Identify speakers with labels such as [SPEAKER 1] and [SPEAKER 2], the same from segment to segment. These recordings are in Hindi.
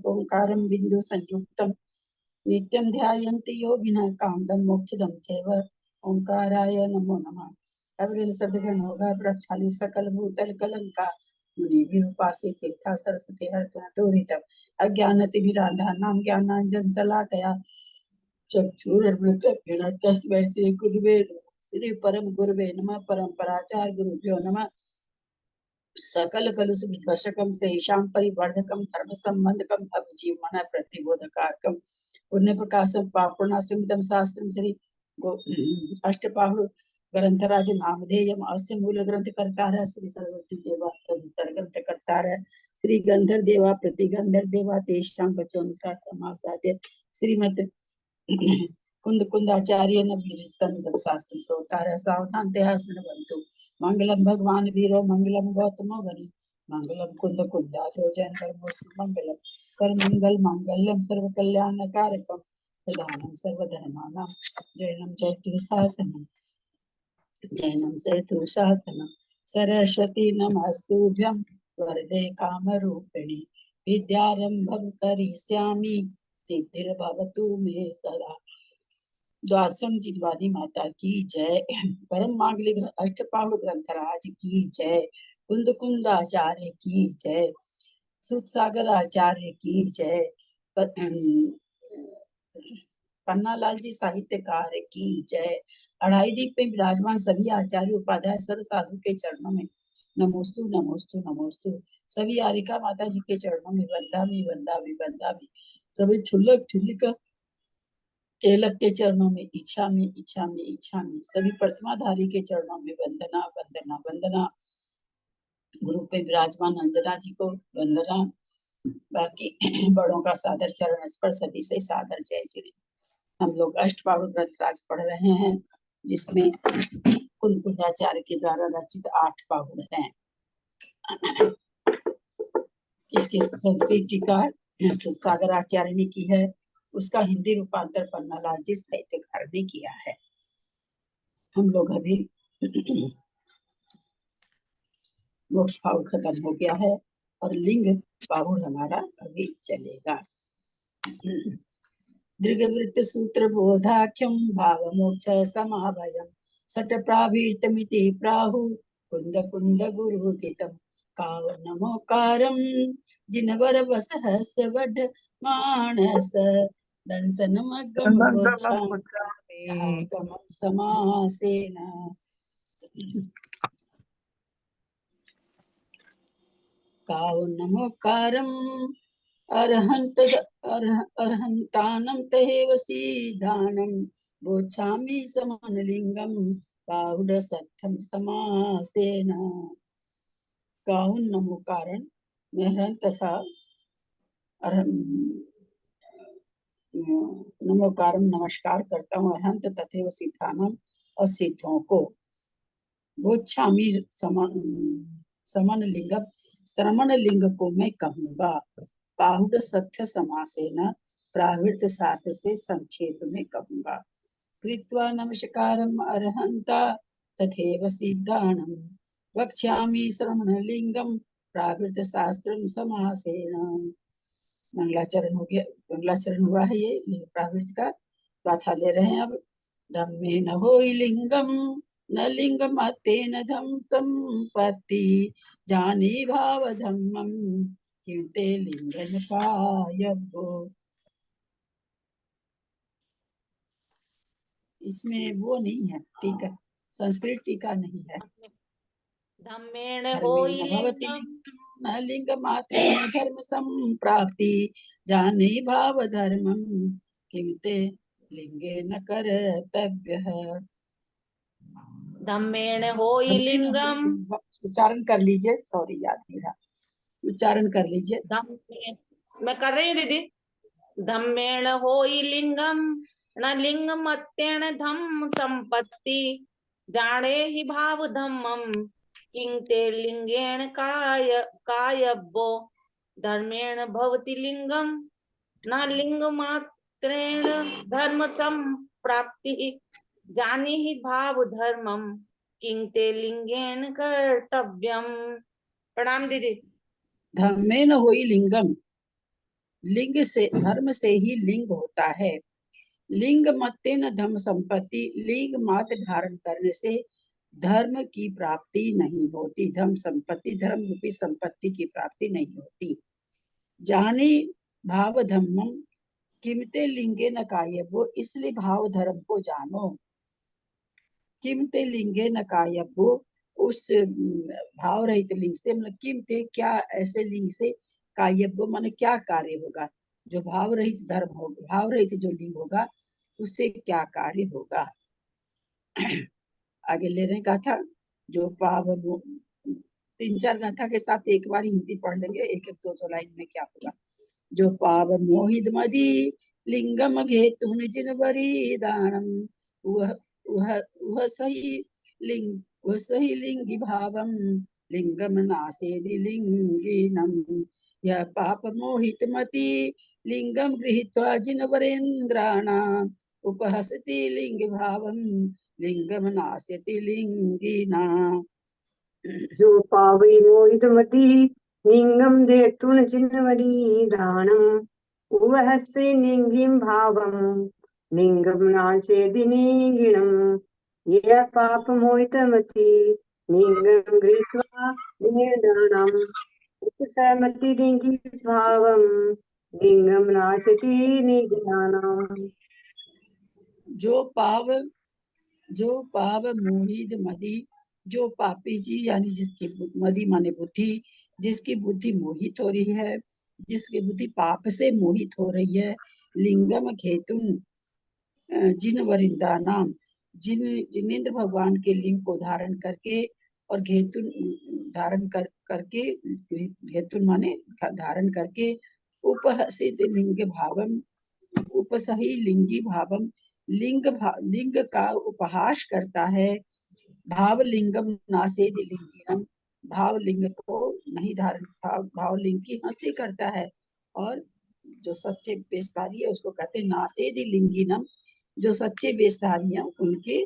[SPEAKER 1] ओंकारं बिंदु संयुक्तम नित्यं ध्यायन्ति योगिनः कामदं मोक्षदं चैव ओंकाराय नमो नमः। अविरल सदगन होगा प्रक्षाली सकल भूतल कलंका मुनि भी उपासी तीर्था सरस्वती हर दूरितम अज्ञानति विराधा नाम ज्ञानांजन सलाकया चक्षुरुर्मृतभ्यः तस्मै श्री गुरुवे श्री परम गुरुवे नमः। परम्पराचार्य गुरुभ्यो नमः। सकल कलुष विध्वशकम तेषां परिवर्धकम धर्म संबंधकम अभिजीवमन प्रतिबोधकारकम पुण्य प्रकाशम पापूर्णास्यमिदं शास्त्रम श्री अष्टपाहु ग्रंथराज नामधेयम अस्य मूल ग्रंथ कर्तारः श्री सरस्वती देवास्त्र ग्रंथ कर्तारः श्री गंधर देवा प्रतिगंधर देवा तेषां वचोनुसार समासाद्य श्रीमद कुंद कुंदाचार्य न विरचितमिदं शास्त्रं श्रोतारः सावधान देहासनवन्तु मंगलम भगवान वीरो मंगलम गौतमो वनि मंगलम कुंद कुंदाचो जयंतरमोस्तु मंगलम कर मंगल मांगल्यम सर्व कल्याण कारकम प्रधानम सर्वधर्माणां जैनम चैतु शासनम सरस्वती नमस्तुभ्यं वरदे कामरूपिणी विद्यारंभं करिष्यामि सिद्धिर्भवतु मे सदा। द्वादशम जिनवादी माता की जय। परम मांगलिक अष्टपाहु ग्रंथराज की जय। कुंद कुंद आचार्य की जय। सुत सागर आचार्य की जय। पन्ना लाल जी साहित्यकार की जय। अढ़ाई दीप में विराजमान सभी आचार्य उपाध्याय सर्व साधु के चरणों में नमोस्तु नमोस्तु नमोस्तु। सभी आरिका माता जी के चरणों में वंदामी वंदामी वंदामी। सभी छुल्लक छुल्लिका केलक के चरणों में इच्छा में इच्छा में इच्छा में। सभी प्रतिमाधारी के चरणों में वंदना वंदना वंदना। गुरु पे विराजमान अंजना जी को वंदना। बाकी बड़ों का सादर चरण स्पर्श सभी से सादर जय जय। हम लोग अष्टपाहु ग्रंथराज पढ़ रहे हैं जिसमें कुल कुंदाचार्य के द्वारा रचित 8 पाहुड़ हैं। इसकी संस्कृत टीका सागर आचार्य ने की है। उसका हिंदी रूपांतर पन्नालाल जी साहित्यकार ने किया है। हम लोग अभी मोक्ष पाहुड़ खत्म हो गया है और लिंग पाहुड़ हमारा अभी चलेगा। दृगवृत्त सूत्र बोधाख्यम भाव मोक्ष समाभयम सट प्रावीर्तमिति प्राहु कुंद कुंद गुरुदितम काव नमोकारम जिनवर वसहस वड मानस दंसनमगम गमं समासेन। काव नमोकारम अर्हन्तानं तहेव सीधानं बोच्छामि समनलिंगं बाहुड सत्थम समासेन। काहुन नमोकारण मैं तथा नमोकारम नमस्कार करता हूँ अरहंत तथैव सिद्धानम और सिद्धों को। बोच्छामि समन लिंगम श्रमण लिंग को मैं कहूँगा। बाहुड सत्य समासेन प्रावृत शास्त्र से संक्षेप में कहूँगा। कृत्वा नमस्कारम अर्हन्ता तथैव सिद्धानम वक्ष्यामि श्रमण लिंगम प्रावृत शास्त्रम समासेन। मंगलाचरण हो गया, मंगलाचरण हुआ है ये प्रावृत का गाथा ले रहे हैं। अब धम्मे न होई लिंगम न लिंगम तेन धम संपत्ति जानी भाव धम्मम किंते लिंगन कायबो। इसमें वो नहीं है टीका, संस्कृत टीका नहीं है।
[SPEAKER 2] धम्मेण होई लिंगम
[SPEAKER 1] न लिंग मात्र धर्म संप्राप्ति जाने भाव धर्मम किमते लिंगे न कर्तव्यः।
[SPEAKER 2] धम्मेण होई लिंगम,
[SPEAKER 1] उच्चारण कर लीजिए, सॉरी याद नहीं रहा, उच्चारण कर लीजिए।
[SPEAKER 2] मैं कर रही हूँ दीदी। धम्मेण होई लिंगम न लिंग मत्येण धम्म संपत्ति जाने ही भाव धम्मम किंते लिंगेण कायबो। धर्मेण भवति लिंगम न लिंग मात्रेण धर्म संप्राप्ति जानी ही भाव धर्मम किंते लिंगेन कर्तव्यम। प्रणाम दीदी।
[SPEAKER 1] धम्मेन होई लिंगम, लिंग से धर्म से ही लिंग होता है। लिंग मत्तेन धर्म संपत्ति, लिंग मात्र धारण करने से धर्म की प्राप्ति नहीं होती, धर्म संपत्ति धर्म रूपी संपत्ति की प्राप्ति नहीं होती। जाने भाव धम्मम किमते लिंगे न कायबो, इसलिए भाव धर्म को जानो। किमते लिंगे न कायबो, उस भाव रहित लिंग से, मतलब किमते क्या, ऐसे लिंग से, कायबो माने क्या कार्य होगा, जो भाव रहित धर्म होगा, भाव रहित जो लिंग होगा उससे क्या कार्य होगा। आगे ले रहे गाथा, जो पाव 3-4 गाथा के साथ एक बार हिंदी पढ़ लेंगे, एक एक 2-2 लाइन में क्या होगा। जो पाव मोहित मदी लिंगम घेतुन जिन बरी दानम, वह वह वह सही लिंग, वह सही लिंगी भावम, लिंगम नासेदि लिंगिनम। यह पाप मोहित मति लिंगम गृहीत्वा जिन वरेन्द्राणाम, उपहसति लिंग भावम, लिंगम नास्यति लिंगिना।
[SPEAKER 3] जो पावै मोहितमती लिंगम धेतुन चिन्वरी दानम, उवहस्य लिंगिम भावम, लिंगम नाशेदि लिंगिनम। यह पाप मोहितमती लिंगम गृहीत्वा विनिर्दानम, उपसमति लिंगी भावम, लिंगम नाशति लिंगिनानाम।
[SPEAKER 1] जो पाव मोहित मदी, जो पापी जी यानी जिसकी मदी माने बुद्धि, जिसकी बुद्धि मोहित हो रही है, जिसकी बुद्धि पाप से मोहित हो रही है, लिंगम घेतुन जिन वरिंदा नाम, जिनेन्द्र भगवान के लिंग को धारण करके, और घेतुन धारण करके, घेतुन माने धारण करके, उपहसित लिंग भावम, उपसही लिंगी भावम, लिंग का उपहास करता है। भाव लिंगम नासेदि लिंगिनम, भाव लिंग को नहीं धारण, भाव लिंग की हंसी करता है। और जो सच्चे वेशधारी है उसको कहते हैं नासेदि लिंगिनम, जो सच्चे वेशधारी हैं उनके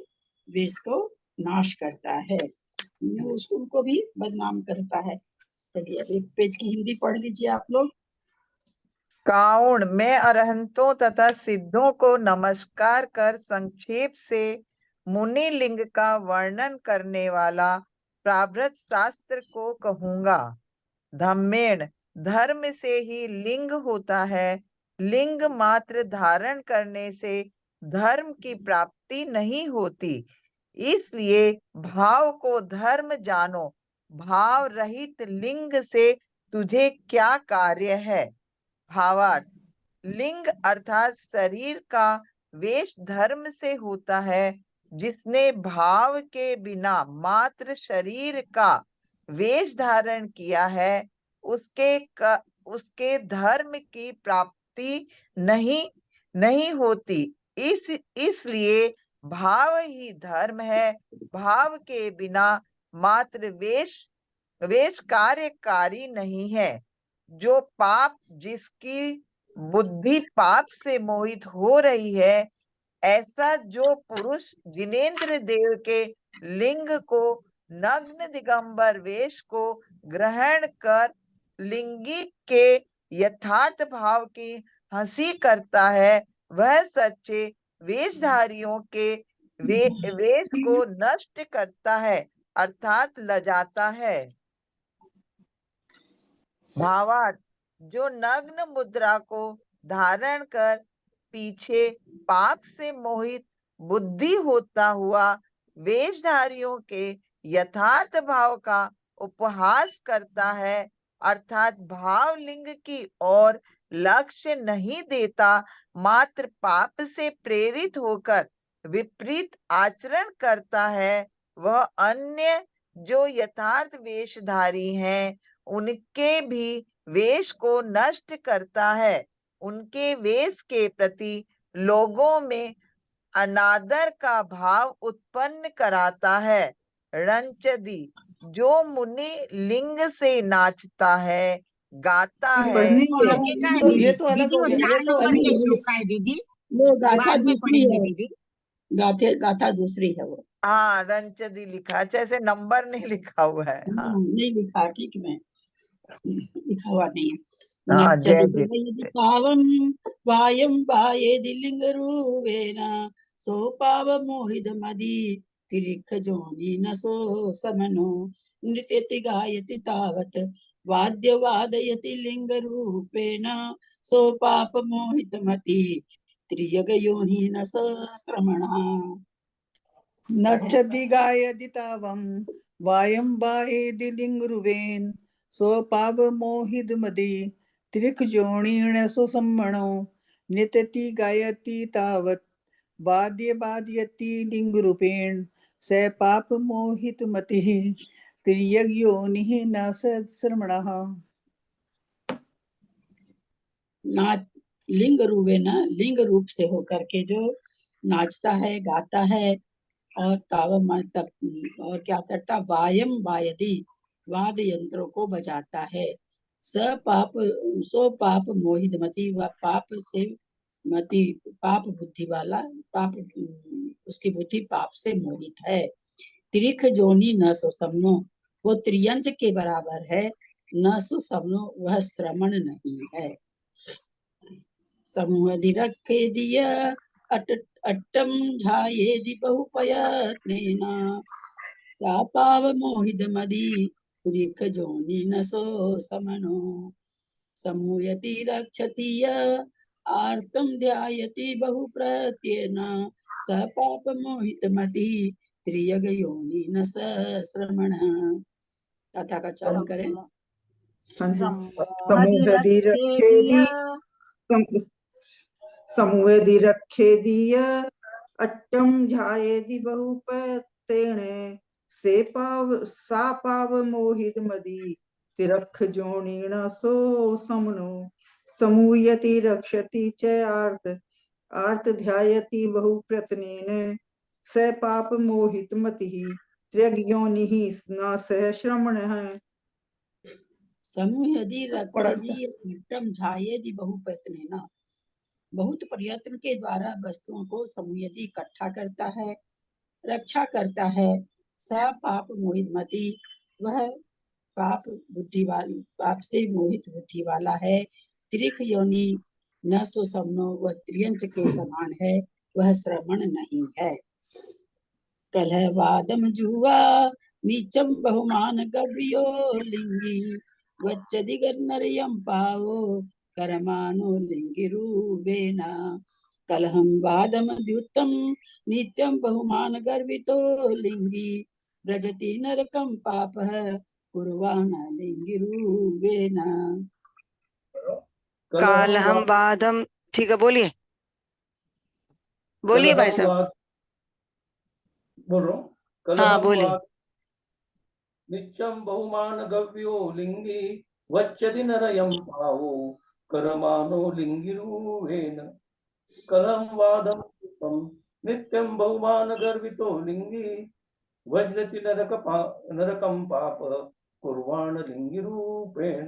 [SPEAKER 1] वेश को नाश करता है, उसको उनको भी बदनाम करता है। चलिए अब एक पेज की हिंदी पढ़ लीजिए आप लोग।
[SPEAKER 4] काउण, मैं अरहंतों तथा सिद्धों को नमस्कार कर संक्षेप से मुनि लिंग का वर्णन करने वाला प्रावृत शास्त्र को कहूंगा। धम्मेण, धर्म से ही लिंग होता है, लिंग मात्र धारण करने से धर्म की प्राप्ति नहीं होती, इसलिए भाव को धर्म जानो। भाव रहित लिंग से तुझे क्या कार्य है। भावार्थ, लिंग अर्थात शरीर का वेश धर्म से होता है, जिसने भाव के बिना मात्र शरीर का वेश धारण किया है, उसके धर्म की प्राप्ति नहीं होती। इसलिए भाव ही धर्म है, भाव के बिना मात्र वेश कार्यकारी नहीं है। जो पाप, जिसकी बुद्धि पाप से मोहित हो रही है, ऐसा जो पुरुष जिनेन्द्र देव के लिंग को, नग्न दिगंबर वेश को ग्रहण कर लिंगी के यथार्थ भाव की हंसी करता है, वह सच्चे वेशधारियों के वेश को नष्ट करता है, अर्थात लजाता है। भावार्थ, जो नग्न मुद्रा को धारण कर पीछे पाप से मोहित बुद्धि होता हुआ वेशधारियों के यथार्थ भाव का उपहास करता है, अर्थात भाव लिंग की ओर लक्ष्य नहीं देता, मात्र पाप से प्रेरित होकर विपरीत आचरण करता है, वह अन्य जो यथार्थ वेशधारी हैं उनके भी वेश को नष्ट करता है, उनके वेश के प्रति लोगों में अनादर का भाव उत्पन्न कराता है। रंचदी, जो मुनि लिंग से नाचता है, गाता है।
[SPEAKER 5] ये तो अलग हो गया, ये तो
[SPEAKER 1] वो गाथा दूसरी है, गाथा दूसरी है वो।
[SPEAKER 4] हाँ, रंचदी लिखा, जैसे नंबर नहीं लिखा हुआ है। हाँ,
[SPEAKER 1] नहीं लिखा, ठीक में लिखा हुआ नहीं है।
[SPEAKER 4] हाँ, जय जय।
[SPEAKER 1] नच्चदि पावम वायम वायेदि लिंगरूपेण सो पाव मोहित मदि तिरिख जोनि न सो समनो नृत्यति गायति तावत वाद्य वादयति लिंगरूपेण सो पाप मोहित मति त्रियग योनि न स श्रमणः।
[SPEAKER 6] नच्छति गायति तावं वायं वायेदि लिङ्गरुवेन् स्वपावमोहितमदि त्रिकजोणीण सुसम्मणो नित्यति गायति तावत् वाद्य वादयति लिङ्गरूपेण स पापमोहितमतिः त्रियग्योनिः न स श्रमणः।
[SPEAKER 1] नाच लिंग रूपे न लिंग रूप से होकर के जो नाचता है गाता है और और क्या करता, वायम वायदी वाद्य यंत्रों को बजाता है। स पाप सो पाप मोहित मति, वह पाप से मति पाप बुद्धि वाला, पाप उसकी बुद्धि पाप से मोहित है। त्रिख जोनी न सो समनो, वो त्रियंच के बराबर है। न सो समनो, वह श्रमण नहीं है। समूहधिरखे दिय अट्टम झायेदि बहुपयत्नेन सापाव मोहित मदि त्रिख जोनि न सो समनो समूयति रक्षति य आर्तं ध्यायति बहुप्रत्ययेन स पाप मोहित मति त्रियग योनि न स श्रमणः। कथा का चरण करें।
[SPEAKER 5] समूहधिरखेदिय
[SPEAKER 7] समूहधिरखेदिय अट्टम झायेदि बहुपतेण सा पाव मोहित मदि तिरख जोणीण सो समनो समूयति रक्षति च आर्त ध्यायति बहुप्रतनेन स पाप मोहित मतिः त्र्यग्योनिः न सह श्रमणः।
[SPEAKER 1] समूहधि रक्षति अट्टम झायेदि बहुप्रयत्नेन, बहुत प्रयत्न के द्वारा वस्तुओं को समूहधि इकट्ठा करता है, रक्षा करता है। स पाप मोहित मति, वह पाप बुद्धि वाली, पाप से मोहित बुद्धि वाला है। त्रिख योनि न सो समनो, वह त्रियंच के समान है, वह श्रवण नहीं है। कलह वादम जुआ नीचम बहुमान गव्यो लिंगी वच्चदि गन्नरियम पावो करमानो लिंगी रूपेण कलहम वादम द्युतम नित्यम बहुमान गर्वितो लिंगी व्रजति नरकम पापः कुर्वाण लिंगी रूपेण।
[SPEAKER 5] कालहम वादम, ठीक है बोलिए बोलिए भाई साहब।
[SPEAKER 8] बोल रहा हूँ।
[SPEAKER 5] हाँ
[SPEAKER 8] कलहम
[SPEAKER 5] बोलिए।
[SPEAKER 8] वाद नित्यम बहुमान गव्यो लिंगी वच्चति नरयम पावो करमानो लिंगिरूपेण कलहम वादम नित्यम बहुमान गर्वितो लिंगी वज्रति नरकम पाप कुर्वाण लिंगिरूपेण।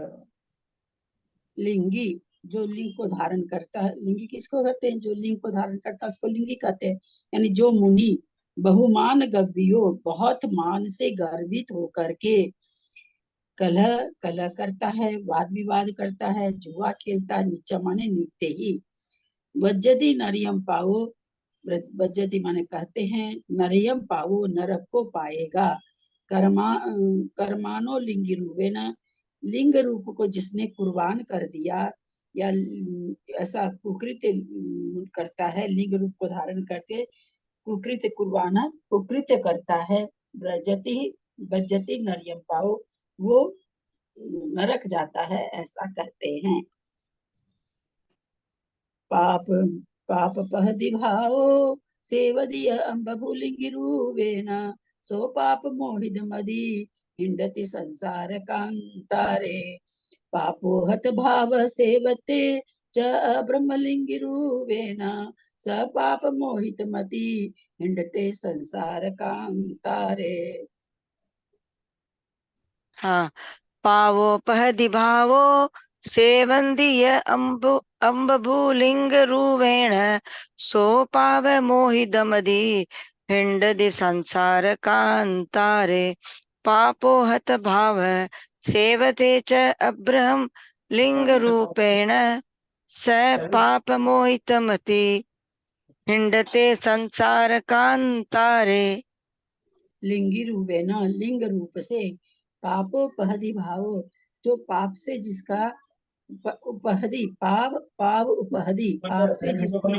[SPEAKER 1] लिंगी जो लिंग को धारण करता है, लिंगी किसको कहते हैं? जो लिंग को धारण करता है उसको लिंगी कहते हैं। यानी जो मुनि बहुमान गव्यो, बहुत मान से गर्वित होकर के कलह कलह करता है, वाद विवाद करता है, जुआ खेलता है, नीचा माने नित्य ही। वज्जति नरियम पाओ, वज्जति माने कहते हैं नरियम पाओ, नरक को पाएगा। कर्मानो लिंगी रूपेण, लिंग रूप को जिसने कुर्बान कर दिया या ऐसा कुकृत्य करता है, लिंग रूप को धारण करके कुकृत्य कुर्बाना कुकृत्य करता है। ब्रजति बज्जति नरियम पाओ, वो नरक जाता है, ऐसा कहते हैं। पाप पाप पहदि भावो सेवदीय अम्बभूलिंगी रूपेण सो पाप मोहित मदि हिंडति संसार कांतारे पापो हत भाव सेवते च ब्रह्मलिंगी रूपेण स पाप मोहित मति हिंडते संसार कांतारे।
[SPEAKER 5] हाँ, पावो पहदि भावो सेवंदीय अम्बभूलिंग रूपेण सो पाव मोहिदमदि हिंडदि संसार कांतारे पापोहत भाव सेवते च अब्रहम लिंग रूपेण स पाप मोहितमति हिंडते संसार कांतारे।
[SPEAKER 1] लिंगी रूपे न लिंग रूप से पापोपहदि भाव, जो पाप से जिसका उपहदि पाप पाप उपहदि पाप से जिसका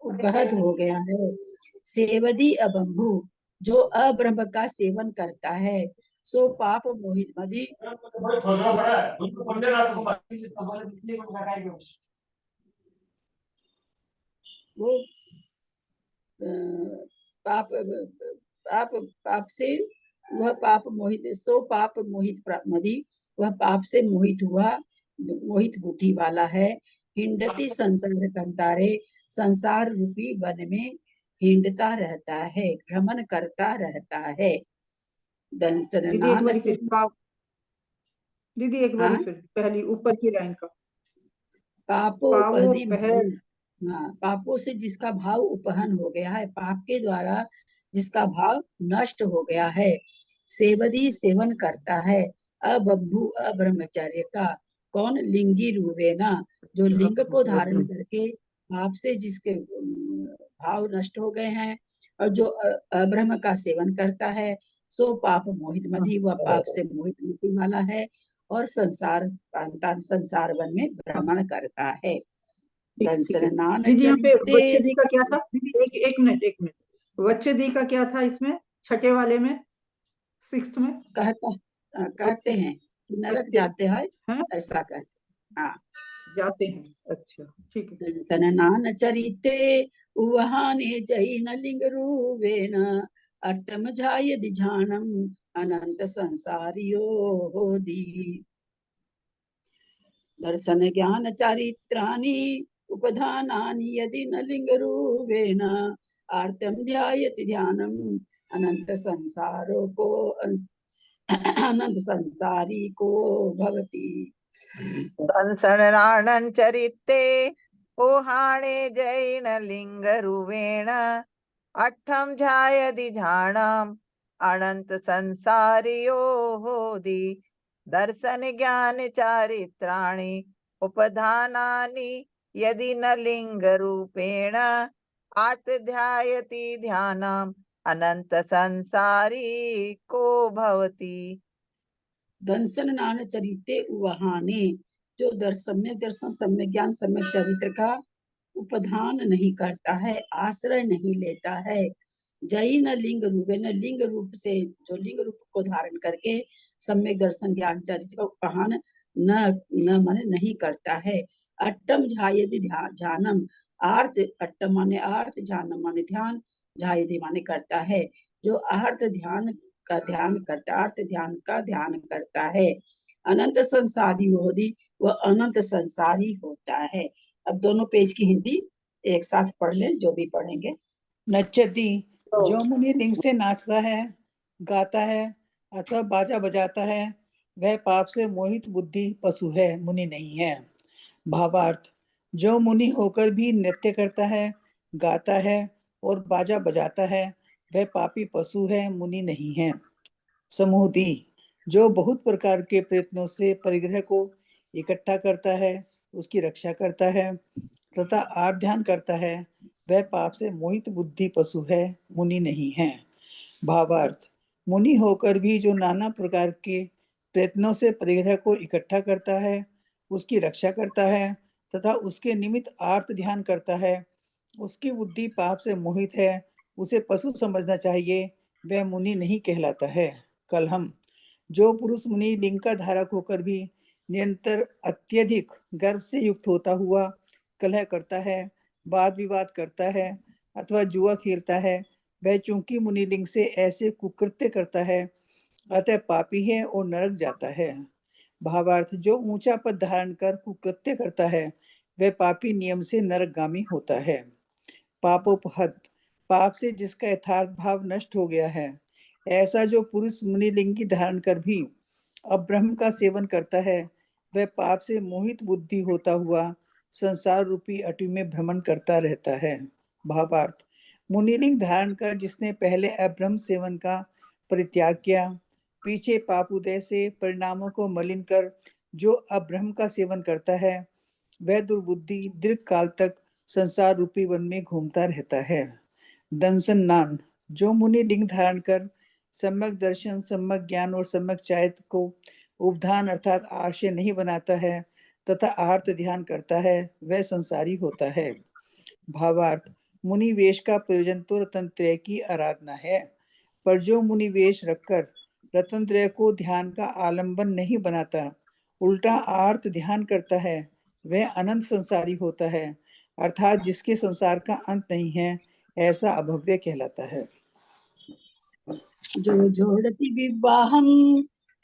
[SPEAKER 1] उपहद हो गया है। सेवदी अबंभु, जो अब्रह्म का सेवन करता है, सो पाप मोहित मदि वो पाप पाप पाप से वह पाप मोहित, सो पाप मोहित मदि, वह पाप से मोहित हुआ, मोहित बुद्धि वाला है। हिंडती संसार कंतारे, संसार रूपी वन में हिंडता रहता है, भ्रमण करता रहता है। दंसन
[SPEAKER 7] दीदी एक बारी फिर दीदी एक बारी
[SPEAKER 1] हाँ?
[SPEAKER 7] फिर पहली ऊपर की लाइन का
[SPEAKER 1] पापोपहदि
[SPEAKER 7] पावोपह
[SPEAKER 1] भाव, हाँ, पापों से जिसका भाव उपहन हो गया है, पाप के द्वारा जिसका भाव नष्ट हो गया है। सेवदी सेवन करता है, अबंभु अब्रह्मचर्य का। कौन? लिंगी रूपेना, जो लिंग को धारण करके पाप से जिसके भाव नष्ट हो गए हैं, और जो अब्रह्म का सेवन करता है, सो पाप मोहित मदि, वह पाप से मोहित मति वाला है, और संसार वन में भ्रमण करता है।
[SPEAKER 7] ठीक है
[SPEAKER 1] दंसनान
[SPEAKER 7] दीदी, यहाँ पे
[SPEAKER 1] चरिते
[SPEAKER 7] वच्छदी का क्या था दीदी? एक मिनट वच्छदी का क्या था इसमें, छठे वाले में, 6th में?
[SPEAKER 1] कहते हैं कि नरक
[SPEAKER 7] वच्छेदी
[SPEAKER 1] जाते हैं,
[SPEAKER 7] हैं,
[SPEAKER 1] ऐसा कहते। हाँ,
[SPEAKER 7] जाते हैं। अच्छा ठीक है।
[SPEAKER 1] दंसनान चरिते उवहाने जैन लिंग रूपेण अट्टम झायदि झानम अनंत संसारियो होदि। दर्शन ज्ञान चारित्राणि उपधानानि यदि न लिंग रूपेण आर्तम ध्यायति ध्यानम अनंत संसारो को अनंत संसारी को भवति।
[SPEAKER 4] दंसनानन चरिते ओहाणे जैन लिंग रुवेण अट्ठम ध्यायति ध्यानम अनंत संसारियो होदि। दर्शन ज्ञान चारित्राणि उपधानानि यदि न लिंग रूपेण आत ध्यायति ध्यानम अनंत संसारी को भवति।
[SPEAKER 1] दंसन नान चरिते उवहाने, जो सम्यक दर्शन, सम्यक ज्ञान, सम्यक चरित्र का उपधान नहीं करता है, आश्रय नहीं लेता है। जैन लिंग रूपे न, लिंग रूप से, जो लिंग रूप को धारण करके सम्यक दर्शन ज्ञान चरित्र का उपहान न माने नहीं करता है। अट्टम झायदि ध्यानम, आर्थ, अट्टम माने आर्थ, ध्यानम माने ध्यान, झायदि माने करता है, जो आर्थ ध्यान का ध्यान करता, अर्थ ध्यान का ध्यान करता है। अनंत संसारी होदी, वह अनंत संसारी होता है। अब दोनों पेज की हिंदी एक साथ पढ़ लें, जो भी पढ़ेंगे।
[SPEAKER 6] नच्चति, जो मुनि लिंग से नाचता है, गाता है अथवा बाजा बजाता है, वह पाप से मोहित बुद्धि पशु है, मुनि नहीं है। भावार्थ, जो मुनि होकर भी नृत्य करता है, गाता है और बाजा बजाता है, वह पापी पशु है, मुनि नहीं है। समूह दी, जो बहुत प्रकार के प्रयत्नों से परिग्रह को इकट्ठा करता है, उसकी रक्षा करता है तथा आर्थ ध्यान करता है, वह पाप से मोहित बुद्धि पशु है, मुनि नहीं है। भावार्थ, मुनि होकर भी जो नाना प्रकार के प्रयत्नों से परिग्रह को इकट्ठा करता है, उसकी रक्षा करता है तथा उसके निमित्त आर्त ध्यान करता है, उसकी बुद्धि पाप से मोहित है, उसे पशु समझना चाहिए, वह मुनि नहीं कहलाता है। कलहम, जो पुरुष मुनि लिंग का धारक होकर भी निरंतर अत्यधिक गर्व से युक्त होता हुआ कलह करता है, वाद विवाद करता है अथवा जुआ खेलता है, वह चूंकि मुनिलिंग से ऐसे कुकृत्य करता है, अतः पापी है और नरक जाता है। भावार्थ, जो ऊंचा पद धारण कर कुकृत्य करता है, वह पापी नियम से नरकगामी होता है। पापोपहत, पाप से जिसका यथार्थ भाव नष्ट हो गया है, ऐसा जो पुरुष मुनिलिंगी धारण कर भी अब्रह्म का सेवन करता है, वह पाप से मोहित बुद्धि होता हुआ संसार रूपी अटवी में भ्रमण करता रहता है। भावार्थ, मुनिलिंग धारण कर जिसने पहले अब्रह्म सेवन का परित्याग किया। पीछे पाप उदय से परिणामों को मलिन कर जो अब्रह्म का सेवन करता है वह दुर्बुद्धि दीर्घ काल तक संसार रूपी वन में घूमता रहता है। दंसन नान, जो मुनि लिंग धारण कर सम्यक दर्शन, सम्यक ज्ञान और सम्यक चारित्र को उपधान अर्थात आशय नहीं बनाता है तथा आर्त ध्यान करता है वह संसारी होता है। भावार्थ, मुनि वेश का प्रयोजन तो रतन त्रय की आराधना है, पर जो मुनि वेश रखकर रतन त्रय को ध्यान का आलंबन नहीं बनाता, उल्टा आर्त ध्यान करता है, वह अनंत संसारी होता है, अर्थात जिसके संसार का अंत नहीं है, ऐसा अभव्य कहलाता है।
[SPEAKER 1] जो जोड़ति विवाहम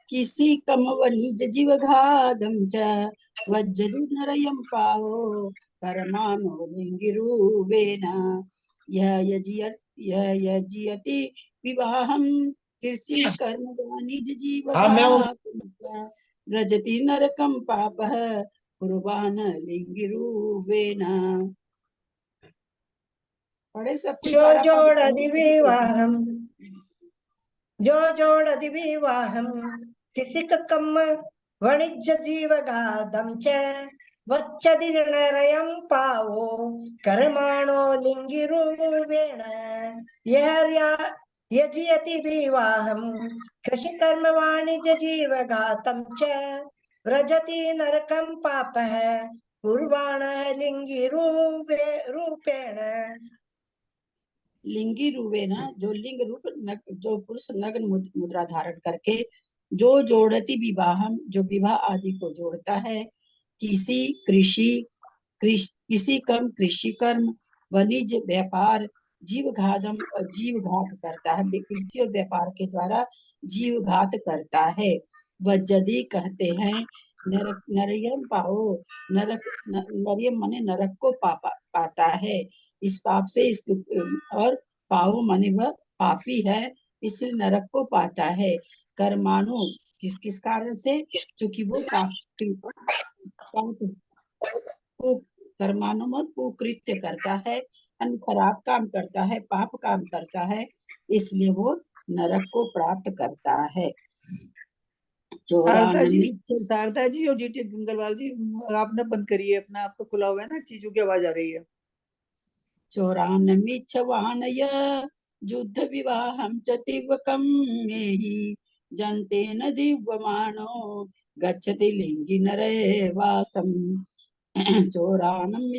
[SPEAKER 1] किसी कम वनिज जीवघादम च वज्जदु नरयं पावो कर्माणो लिंगिरूपेण यजयति विवाहम कृषि कर्म वाणिज जीवघादम च व्रजति नरकं पापः कुर्वाण लिंगिरूपेण। पढ़े सब कोई
[SPEAKER 9] जो
[SPEAKER 1] पारा पारी
[SPEAKER 9] जोड़ति विवाहम जो जोड़ति विवाहम कृषिक कम वाणिज्य जीवगादम च वच्चति नरयं पावो कर्माणो लिंगिरूपेण यजयति विवाहम कृषि कर्म वाणिज्य जीवघातम च व्रजति नरकं पापः कुर्वाणः लिंगिरूपेण।
[SPEAKER 1] लिंगी रूपे ना, जो लिंग रूप जो पुरुष नग्न मुद्रा धारण करके जो जोड़ती विवाहम, जो विवाह आदि को जोड़ता है, किसी किसी कर्म कृषि कर्म वाणिज्य व्यापार जीव घातम और जीव घात करता है, कृषि और व्यापार के द्वारा जीव घात करता है। वज्जदी कहते हैं नरयम पाओ, नरक नरयम माने नरक को पाता है, इस पाप से और पाओ माने वह पापी है इसलिए नरक को पाता है। कर्माणु किस कारण से, क्योंकि वो कर्माणु मत कुकृत्य करता है, खराब काम करता है, पाप काम करता है, इसलिए वो नरक को प्राप्त करता है।
[SPEAKER 6] शारदा जी और जीटी गंगलवाल जी, आपने बंद करिए, अपना आपको खुला हुआ है ना, चीजों की आवाज आ रही है।
[SPEAKER 1] चोरानमिच्छवानय युद्ध विवाहं च तिवकं मेहि जन्तेन दिव्यमानो गच्छति लिंगि नरे वासं। चोरानं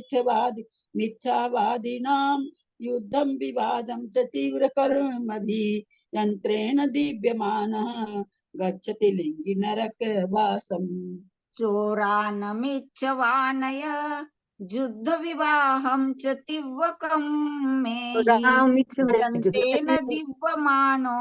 [SPEAKER 1] मिथ्यावादिनां युद्धं विवादं च तीव्रकर्मभिः यन्त्रेण दिव्यमानः गच्छति लिंगि नरकवासम्।
[SPEAKER 10] चोरानमिच्छवानय युद्ध विवाहं च तिव्वकं मेहि जन्तेन दिव्यमानो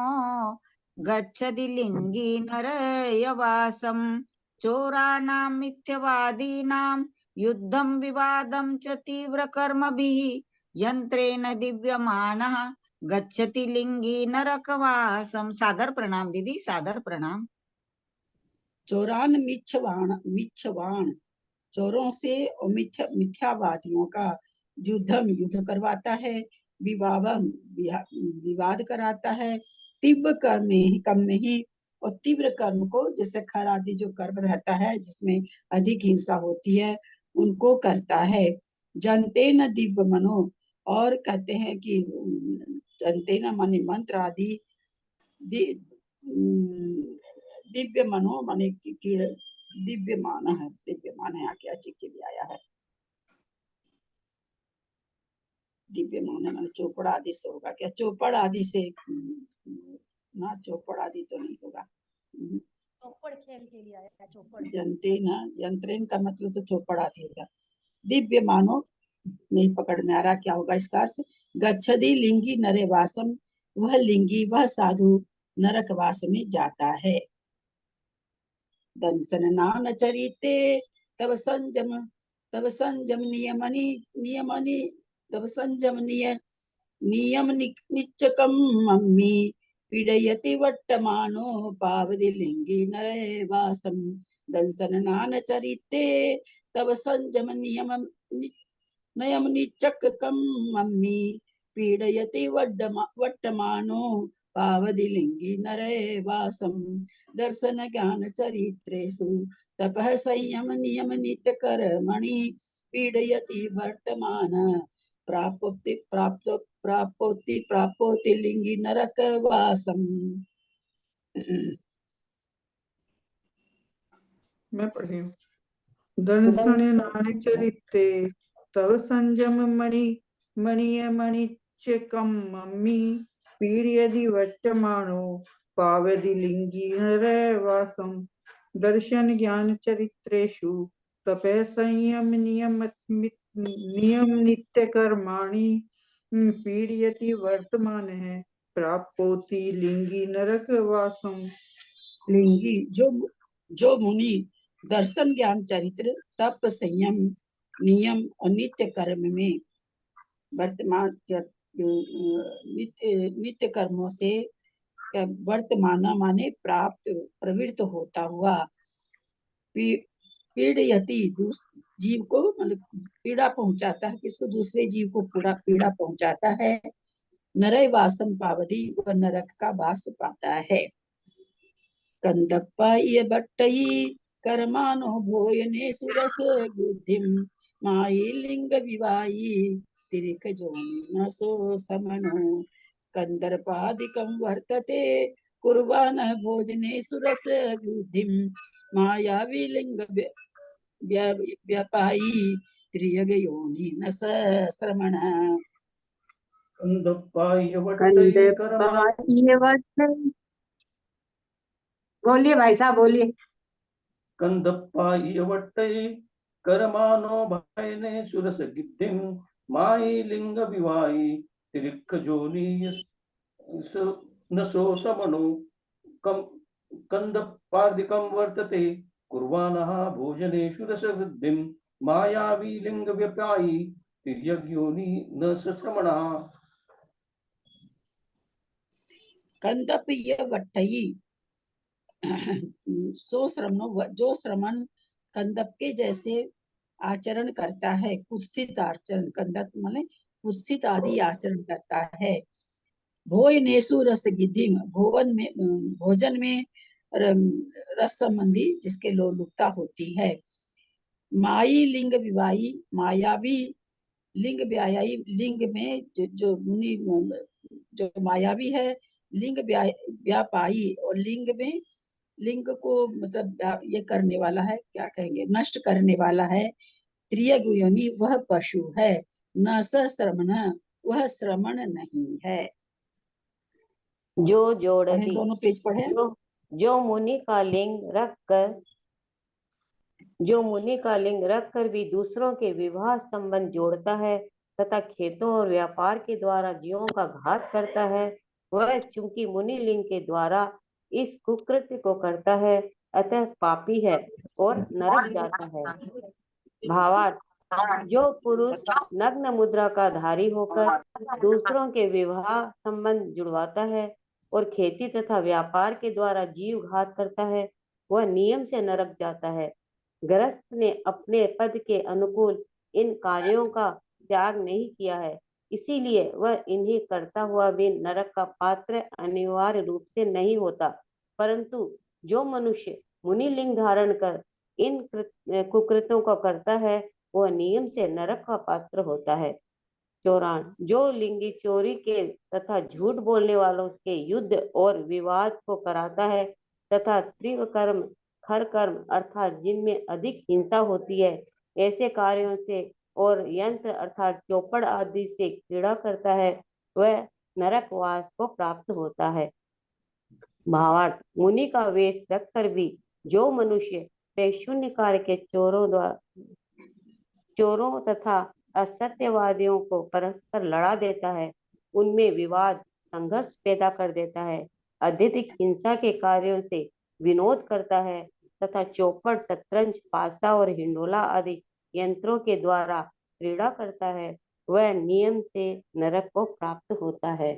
[SPEAKER 10] गच्छति लिंगी नरयवासं। चोरानां मिथ्यावादीनां युद्धं विवादं च तीव्रकर्मभिः यंत्रेण दिव्यमानः गच्छति लिंगी नरकवासम। सादर प्रणाम दीदी, सादर प्रणाम।
[SPEAKER 1] चोरान मिच्छवान चोरों से और मिथ्यावादियों का युद्ध करवाता है, विवाद कराता है, तीव्र कर्म में ही, और तीव्र कर्म को जैसे खर आदि जो कर्म रहता है जिसमें अधिक हिंसा होती है उनको करता है। जनते न दिव्य मनो, और कहते हैं कि जनते न माने मंत्र आदि, दिव्य मनो माने दिव्यमान है, दिव्यमान है आके अच्छी के लिए आया है। दिव्यमान माने चौपड़ आदि से होगा क्या? चौपड़ आदि से ना, चौपड़ आदि तो नहीं होगा।
[SPEAKER 10] चौपड़ खेल के लिए आया, चौपड़
[SPEAKER 1] जनते ना, यंत्रेन का मतलब तो चौपड़ आदि होगा। दिव्य मानो नहीं पकड़ में आ रहा क्या होगा इसका अर्थ। गच्छति लिंगी नरे वासम, वह लिंगी वह साधु नरक वास में जाता है। दंसन नान चरिते तब संजम नियमनि तब संजम नियम निच्चकम मम्मी पीडयति वट्टमानो पावदि लिंगी नरे वासम। दंसन नान चरिते तब संजम नियम निच्चकम मम्मी पीडयति वट्टमानो पावदिलिंगी नरे वासम दर्शन ज्ञान चरित्रेषु तपः संयम नियम नित्य कर्मणि पीडयति वर्तमान प्राप्नोति लिंगी नरक वासम।
[SPEAKER 7] मैं पढ़ रही हूँ। दर्शन नारी चरित्रे तव संयम मणि मणिय मणिच्यकम मम्मी पीड़यदि वर्तमानो पावदि लिंगी नरवासम दर्शन ज्ञान चरित्रेषु तपः संयम नियम नित्य कर्माणि पीड़यति वर्तमान है प्राप्नोति लिंगी नरक वासम।
[SPEAKER 1] लिंगी जो मुनि दर्शन ज्ञान चरित्र तप संयम नियम और नित्य कर्म में वर्तमान नित्य कर्मों से वर्तमान माने प्राप्त प्रवृत्त होता हुआ पीड़यति जीव को मतलब पीड़ा पहुंचाता है, किसको? दूसरे जीव को पीड़ा पहुंचाता है। नरय वासम पावदी, वह नरक का वास पाता है। कंदप्पाय बट्टई कर्मानो भोयने सुरस बुद्धिम माई लिंग विवाई तिरिक जोनि न सो समनो कंदर्पादिकं वर्तते कुर्वाण भोजने सुरस बुद्धिम मायावी लिंग व्यापाई त्रियग योनि न श्रमण।
[SPEAKER 8] कंदप्पाय वट्टै कर्मा
[SPEAKER 3] बोलिए भाई साहब बोलिए।
[SPEAKER 8] कंदप्पाय वट्टै कर्मानो भयने सुरस गिद्धिम माई लिंग विवाई तिरिक्ख जोनि न सो समनो कंदप्पादिकं वर्तते कुर्वाणः भोजनेषु रसवृद्धिं मायावी लिंग व्यपायी तिर्यग्योनि न श्रमणः।
[SPEAKER 1] कंदप्य वट्टई सो जो श्रमण कंदप के जैसे आचरण करता है, कुत्सित आचरण, कंदप माने कुत्सित आदि आचरण करता है। भोजनेषु रस गिद्धिम, भोजन में रस संबंधी जिसके लोलुपता होती है। माई लिंग विवाही, मायावी लिंग व्यायाई, लिंग में जो मुनि जो मायावी है, लिंग व्यापाई और लिंग में लिंग को मतलब ये करने वाला है, क्या कहेंगे, नष्ट करने वाला है। त्रियग योनि, वह पशु है। न स श्रमण, वह श्रमण नहीं है।
[SPEAKER 11] जो जोड़ती,
[SPEAKER 1] दोनों पेज पढ़े।
[SPEAKER 11] जो मुनि का लिंग रखकर भी दूसरों के विवाह संबंध जोड़ता है तथा खेतों और व्यापार के द्वारा जीवों का घात करता है, वह चूंकि मुनि लिंग के द्वारा इस कुकृत्य को करता है अतः पापी है और नरक जाता है। भावार्थ, जो पुरुष नग्न मुद्रा का धारी होकर दूसरों के विवाह संबंध जुड़वाता है और खेती तथा व्यापार के द्वारा जीव घात करता है, वह नियम से नरक जाता है। गृहस्थ ने अपने पद के अनुकूल इन कार्यों का त्याग नहीं किया है, इसीलिए वह इन्हें करता हुआ भी नरक का पात्र अनिवार्य रूप से नहीं होता, परंतु जो मनुष्य मुनि लिंग धारण कर इन कुकृत्यों को करता है वह नियम से नरक का पात्र होता है। 54, जो लिंगी चोरी के तथा झूठ बोलने वालों के युद्ध और विवाद को कराता है तथा तीव्र कर्म, खर कर्म अर्थात जिनमें अधिक हिंसा होती है, ऐसे कार्यों से और यंत्र अर्थात चौपड़ आदि से क्रीड़ा करता है, वह नरकवास को प्राप्त होता है। भावार्थ, मुनि का वेश रखकर भी जो मनुष्य शून्य कार्य के चोरों तथा असत्यवादियों को परस्पर लड़ा देता है, उनमें विवाद संघर्ष पैदा कर देता है, अत्यधिक हिंसा के कार्यों से विनोद करता है तथा चौपड़, शतरंज, पासा और हिंडोला आदि यंत्रों के द्वारा क्रीड़ा करता है, वह नियम से नरक को प्राप्त होता है।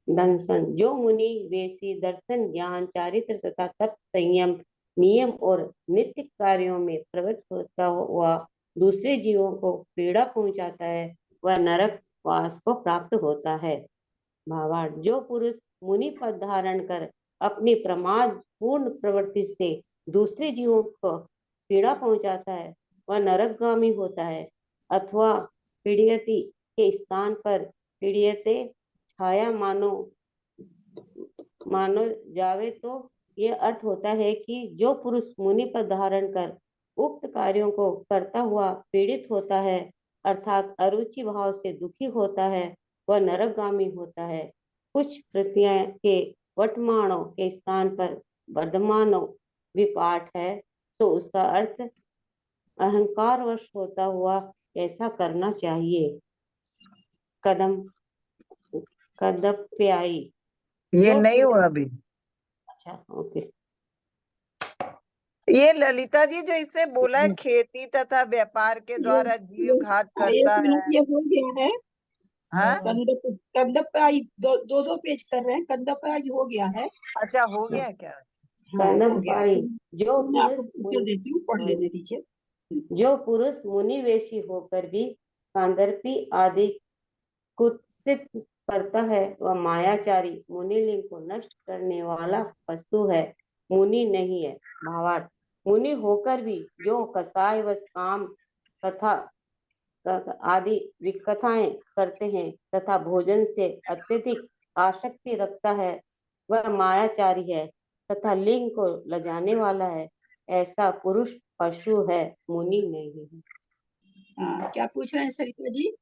[SPEAKER 11] दंसन, जो मुनि वेशी दर्शन ज्ञान चारित्र तथा तप संयम नियम और नित्य कार्यों में प्रवृत्त होता हुआ दूसरे जीवों को पीड़ा पहुंचाता है, वह नरक वास को प्राप्त होता है। भावार्थ, जो पुरुष मुनि पद धारण कर अपनी प्रमाद पूर्ण प्रवृत्ति से दूसरे जीवों को पीड़ा पहुंचाता है वह नरकगामी होता है। अथवा पीड़यति के स्थान पर पीड़यते छाया मानो जावे तो ये अर्थ होता है कि जो पुरुष मुनि पद धारण कर उक्त कार्यों को करता हुआ पीड़ित होता है अर्थात अरुचि भाव से दुखी होता है वह नरकगामी होता है। कुछ प्रत्यय के वर्तमानों के स्थान पर वर्धमानो विपाठ है तो उसका अर्थ अहंकारवश होता हुआ ऐसा करना चाहिए। कदप्यायी
[SPEAKER 4] ये
[SPEAKER 11] जो
[SPEAKER 4] नहीं हुआ अभी।
[SPEAKER 11] अच्छा ओके।
[SPEAKER 4] ये ललिता जी जो इसमें बोला है खेती तथा व्यापार के द्वारा जीव घात करता है।
[SPEAKER 1] ये हो गया है।
[SPEAKER 4] हाँ
[SPEAKER 1] कंदप्यायी दो पेज कर रहे हैं। कंदप्यायी हो गया है।
[SPEAKER 4] अच्छा हो गया क्या?
[SPEAKER 1] हाँ, हो गया।
[SPEAKER 11] कदप्यायी जो
[SPEAKER 1] मैं आपको
[SPEAKER 11] पुरुष
[SPEAKER 1] उत्तर देती हूँ, पढ़ लेने दीजिए।
[SPEAKER 11] जो पुरुष मुनिवेशी होकर भी कांदर्पी आदि कुत्सित करता है वह मायाचारी मुनिलिंग को नष्ट करने वाला पशु है मुनि नहीं है। भावार्थ मुनि होकर भी जो कसाय व काम कथा आदि विकथाएं करते हैं तथा भोजन से अत्यधिक आसक्ति रखता है वह मायाचारी है तथा लिंग को लजाने वाला है। ऐसा पुरुष पशु है मुनि नहीं है।
[SPEAKER 1] हाँ, क्या पूछ रहे हैं सरिता जी?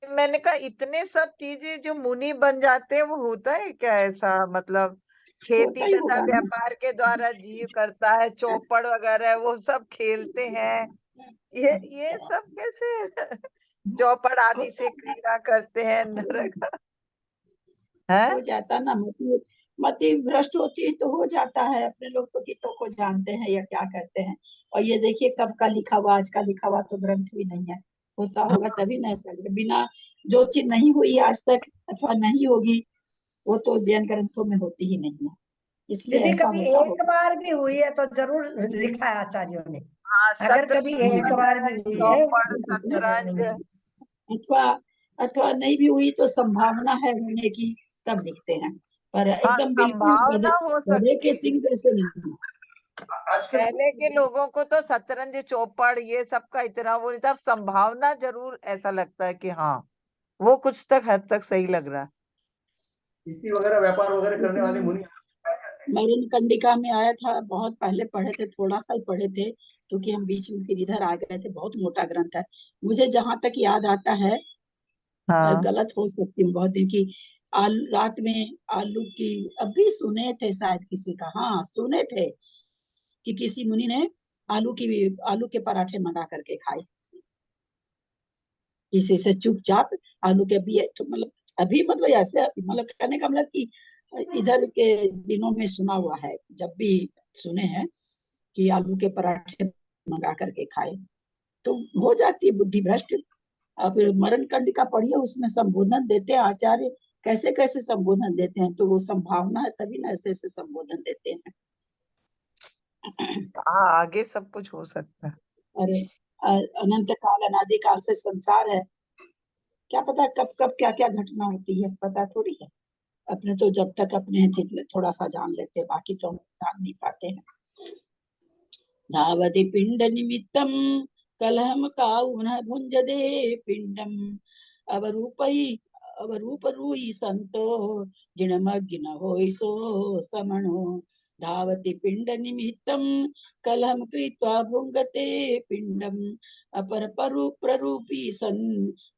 [SPEAKER 4] मैंने कहा इतने सब चीजें जो मुनि बन जाते हैं वो होता है क्या ऐसा? मतलब खेती
[SPEAKER 1] होता ही
[SPEAKER 4] तथा
[SPEAKER 1] होगा ना।
[SPEAKER 4] व्यापार के द्वारा जीव करता है चौपड़ वगैरह वो सब खेलते हैं। ये सब कैसे चौपड़ आदि से क्रीड़ा करते हैं नरक है?
[SPEAKER 1] हो जाता ना, मति भ्रष्ट होती है तो हो जाता है। अपने लोग तो गीतों को जानते हैं या क्या करते हैं। और ये देखिए कब का लिखा हुआ, आज का लिखा हुआ तो ग्रंथ भी नहीं है। होता होगा तभी ना ऐसा। बिना जो चीज नहीं हुई आज तक अथवा नहीं होगी वो तो जैन ग्रंथों में होती ही नहीं है, इसलिए
[SPEAKER 9] दीदी
[SPEAKER 1] ऐसा
[SPEAKER 9] कभी
[SPEAKER 1] होता
[SPEAKER 9] एक
[SPEAKER 1] होगा।
[SPEAKER 9] बार भी हुई है तो जरूर लिखा है आचार्यों ने।
[SPEAKER 4] हाँ
[SPEAKER 9] अगर कभी
[SPEAKER 4] शतरंज
[SPEAKER 9] एक बार भी
[SPEAKER 4] वगैरह
[SPEAKER 9] हुई है
[SPEAKER 4] चौपड़ शतरंज
[SPEAKER 1] अथवा अथवा नहीं भी हुई तो संभावना है होने की, तब लिखते हैं। पर
[SPEAKER 4] हाँ
[SPEAKER 1] एकदम बिल्कुल
[SPEAKER 4] संभावना हो
[SPEAKER 1] गधे के
[SPEAKER 4] सकती।
[SPEAKER 1] सिंह जैसे नहीं।
[SPEAKER 8] आजकल
[SPEAKER 4] पहले के लोगों को तो शतरंज चौपड़ ये सब का इतना वो नहीं था। संभावना जरूर ऐसा लगता है कि हाँ वो कुछ तक हद तक सही लग रहा है।
[SPEAKER 8] खेती वगैरह व्यापार वगैरह करने वाले मुनि
[SPEAKER 1] मरण कंडिका में आया था, बहुत पहले पढ़े थे, थोड़ा सा ही पढ़े थे क्योंकि हम बीच में फिर इधर आ गए थे। बहुत मोटा ग्रंथ है। मुझे जहां तक याद आता है,
[SPEAKER 4] हाँ
[SPEAKER 1] गलत हो सकती हूँ बहुत दिन की, रात में आलू की, अभी सुने थे शायद किसी का, हाँ सुने थे कि किसी मुनि ने आलू के पराठे मंगा करके खाए किसी से चुपचाप। आलू के भी तो मतलब अभी मतलब ऐसे मतलब कहने का मतलब कि इधर के दिनों में सुना हुआ है, जब भी सुने हैं कि आलू के पराठे मंगा करके खाए तो हो जाती है बुद्धि भ्रष्ट। अब मरण कंडिका पढ़िए, उसमें संबोधन देते हैं आचार्य, कैसे कैसे संबोधन देते हैं। तो वो संभावना है तभी ना ऐसे ऐसे संबोधन देते हैं।
[SPEAKER 4] हाँ आगे सब कुछ हो सकता है।
[SPEAKER 1] अरे अनंत काल अनादि काल से संसार है, क्या पता कब कब क्या क्या घटना होती है, पता थोड़ी है। अपने तो जब तक अपने थोड़ा सा जान लेते हैं, बाकी तो हम जान नहीं पाते हैं। धावति पिंड निमित्तम कलहम काउन भुंजदे पिंडम अवरूप रूई संतो जिणमग्न होई सो समणो। धावति पिंड निमित्तम कलहम कृत्वा भुंगते पिंडम अपर परु प्ररूपी सन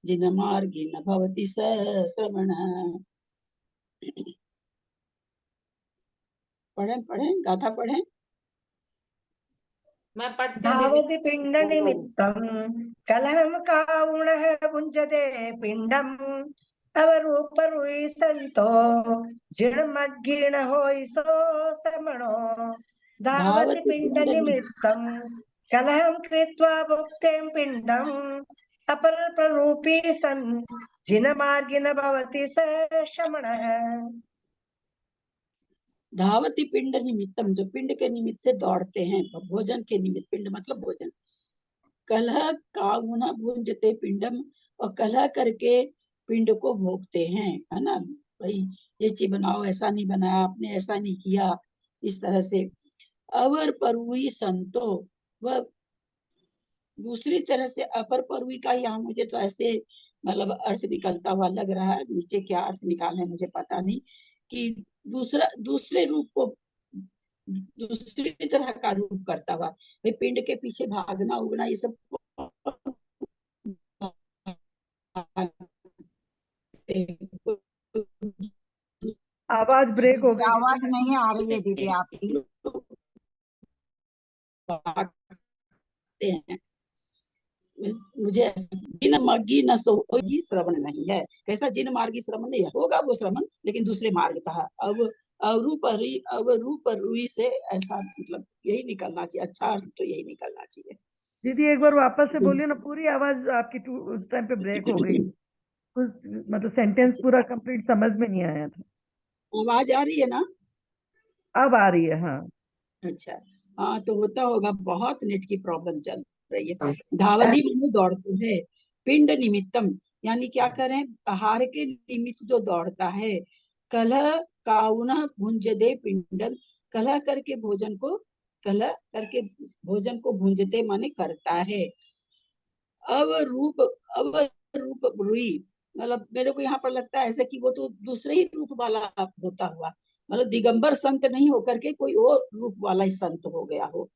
[SPEAKER 1] जिनमार्गिन भवति स श्रवण। पढ़ें पढ़ें गाथा पढ़ें।
[SPEAKER 2] मैं पढ़ती हूँ दीदी।
[SPEAKER 9] धावति पिंड निमित्तम कलहम काउणः भुञ्जते पिंडम अवरूप रुई संतो जीर्णमग्गीर्ण होई सो समणो। धावति
[SPEAKER 1] धावति
[SPEAKER 9] पिंड
[SPEAKER 1] पिंड
[SPEAKER 9] निमित्तम कलहम कृत्वा भुक्तें पिंडम अपर प्ररूपी सन् जिनमार्गिन भवति स शमणः।
[SPEAKER 1] धावति पिंड निमित्तम, जो पिंड के निमित्त से दौड़ते हैं, भोजन के निमित्त, पिंड मतलब भोजन। कलह काउना भुंजते पिंडम, और कलह करके पिंड को भोगते हैं, है ना। भाई ये चीज बनाओ, ऐसा नहीं बनाया आपने, ऐसा नहीं किया, इस तरह से। अवर परवी संतो, वह दूसरी तरह से अपर परवी का यहाँ मुझे तो ऐसे मतलब अर्थ निकलता हुआ लग रहा है, नीचे क्या अर्थ निकालना है मुझे पता नहीं, कि दूसरे रूप को दूसरी तरह का रूप करता हुआ, भाई पिंड के पीछे भागना उगना ये सब
[SPEAKER 9] आवाज ब्रेक हो गई
[SPEAKER 10] आवाज
[SPEAKER 9] दीदी।
[SPEAKER 10] नहीं आ रही है दीदी आपकी।
[SPEAKER 1] भागते हैं। मुझे जिन मार्गी न सोई श्रवण नहीं है, कैसा जिन मार्गी श्रवण नहीं है, होगा वो श्रवण लेकिन दूसरे मार्ग का। अब अवरूप रुई से ऐसा मतलब यही निकलना चाहिए, अच्छा अर्थ तो यही निकलना चाहिए।
[SPEAKER 9] दीदी एक बार वापस से बोलिए ना, पूरी आवाज आपकी उस टाइम पे ब्रेक हो गई, मतलब सेंटेंस पूरा कंप्लीट समझ में नहीं आया था।
[SPEAKER 1] आवाज आ रही है ना?
[SPEAKER 9] अब आ रही है, हाँ।
[SPEAKER 1] अच्छा, हाँ तो होता होगा, बहुत नेट की प्रॉब्लम चल रही है। धावती माने दौड़ते है, पिंड निमित्तम यानी क्या करें, आहार के निमित्त जो दौड़ता है। कलह काउन भुंजदे पिंडम, कलह करके भोजन को भुंजते माने करता है। अब रूप रुई, मतलब मेरे को यहाँ पर लगता है ऐसे कि वो तो दूसरे ही रूप वाला होता हुआ, मतलब दिगंबर संत नहीं होकर के कोई और रूप वाला ही संत हो गया हो।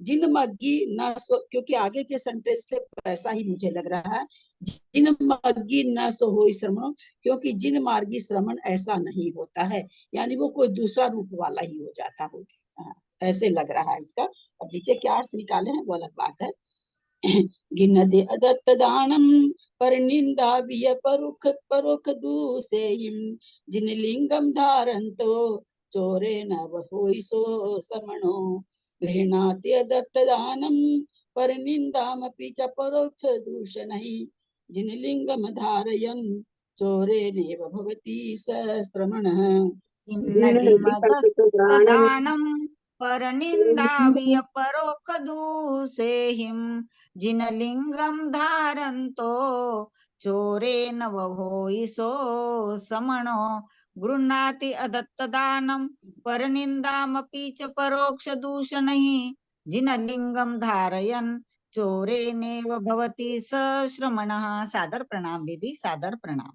[SPEAKER 1] जिन मग्गी न सो, क्योंकि आगे के सेंटेंस से ऐसा ही मुझे लग रहा है, जिन मग्गी न सो हो श्रमण, क्योंकि जिन मार्गी श्रमण ऐसा नहीं होता है, यानी वो कोई दूसरा रूप वाला ही हो जाता हो। ऐसे लग रहा है इसका। अब नीचे क्या अर्थ निकाले हैं वो अलग बात है। गिनदे अदत्त दानम पर निंदा विय परोख दूसेहिम, जिन लिंगम धारंतो चोरे न होई सो समणो, गृह्णाति अदत्त दानम पर निंदामपि च परोक्ष दूषणैः, जिन लिंगम धारयन् चोरेनेव भवति स श्रमणः।
[SPEAKER 10] दानम परनिंदा वियपरोक्तदूषेहिं, जिनलिंगम धारन्तो चोरेन वहोई सो समणो, गृह्णाति अदत्तदानं परनिंदामपि च परोक्षदूषणैः, जिनलिंगम धारयन् चोरेनेव भवति स श्रमणः। सादर प्रणाम दीदी, सादर प्रणाम।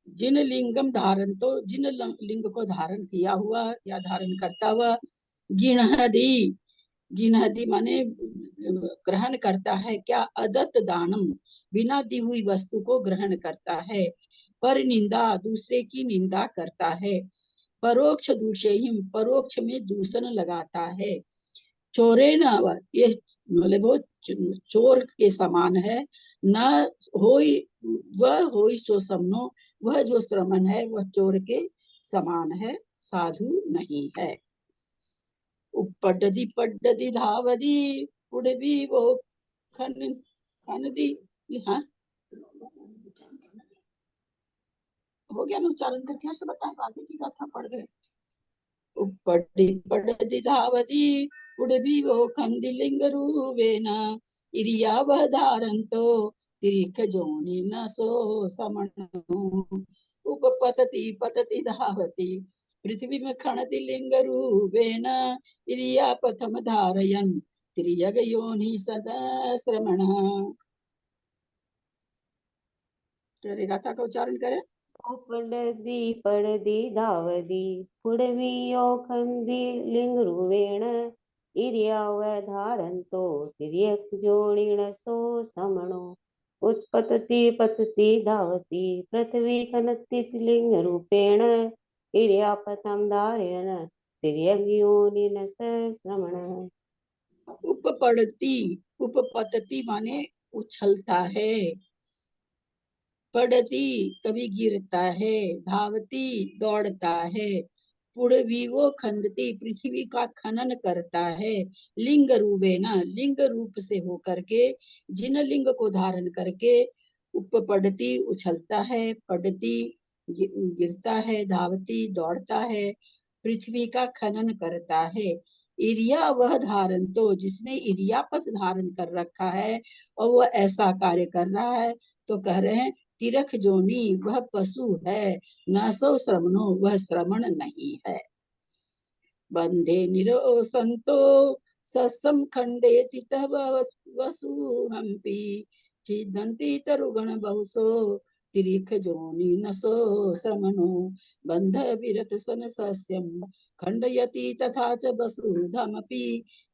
[SPEAKER 1] जिन लिंगम धारण, तो जिन लिंग को धारण किया हुआ या धारण करता हुआ, गिनहदी, गिनहदी माने ग्रहण करता है क्या, अदत्त दानम बिना दी हुई वस्तु को ग्रहण करता है, पर निंदा दूसरे की निंदा करता है, परोक्ष दूषेहिम परोक्ष में दूषण लगाता है, चोरे न, ये मतलब वो चोर के समान है, न होई वह होई सो समनो, वह जो श्रमण है वह चोर के समान है, साधु नहीं है। उपड्डदी पड्डदी धावदी उड़वी वो खनदी, हाँ हो गया ना उच्चारण करके ऐसे बताए, आगे की कथा पढ़ गए। उपड्डी पड्डदी धावदी उड़वी वो खंदिलिंग रूवेना, इरियावधारंतो तिरिख जोनि न सो समणो, उपपतति पतति धावति पृथ्वी में खणति लिंग रूपेण, इरिया पथम धारयन् तिर्यग योनि सदा श्रमणः। गाथा का उच्चारण करें।
[SPEAKER 11] उपडदी पडदी धावदी पुडवियो खंदी लिंगरुवेण, इर्यावधारन्तो तिर्यक जोड़िण सो समणो, उत्पतति पतति धावति पृथ्वी खनति लिंगरूपेण, इर्यापथं धारयन् तिर्यक योनिन स श्रमणः।
[SPEAKER 1] उपपतति माने उछलता है, पड़ती कभी गिरता है, धावती दौड़ता है, पुड़वी वो खंडती पृथ्वी का खनन करता है, लिंग रूपेण लिंग रूप से होकर के, जिन लिंग को धारण करके, उपपड़ती उछलता है, पड़ती गिरता है, धावती दौड़ता है, पृथ्वी का खनन करता है, इरिया वह धारण, तो जिसने इरियापत धारण कर रखा है और वह ऐसा कार्य कर रहा है, तो कह रहे हैं तिरक जोनी वह पशु है, न सो श्रमणो वह श्रमण नहीं है। बंधे निरो संतो सत्सम खंडे चितः वसु हम्पी छिदन्ति तरुगण बहुसो तिरिख जोनि नसो श्रमणो बंध विरत सन सस्यम खंडयति तथा च वसुधमपि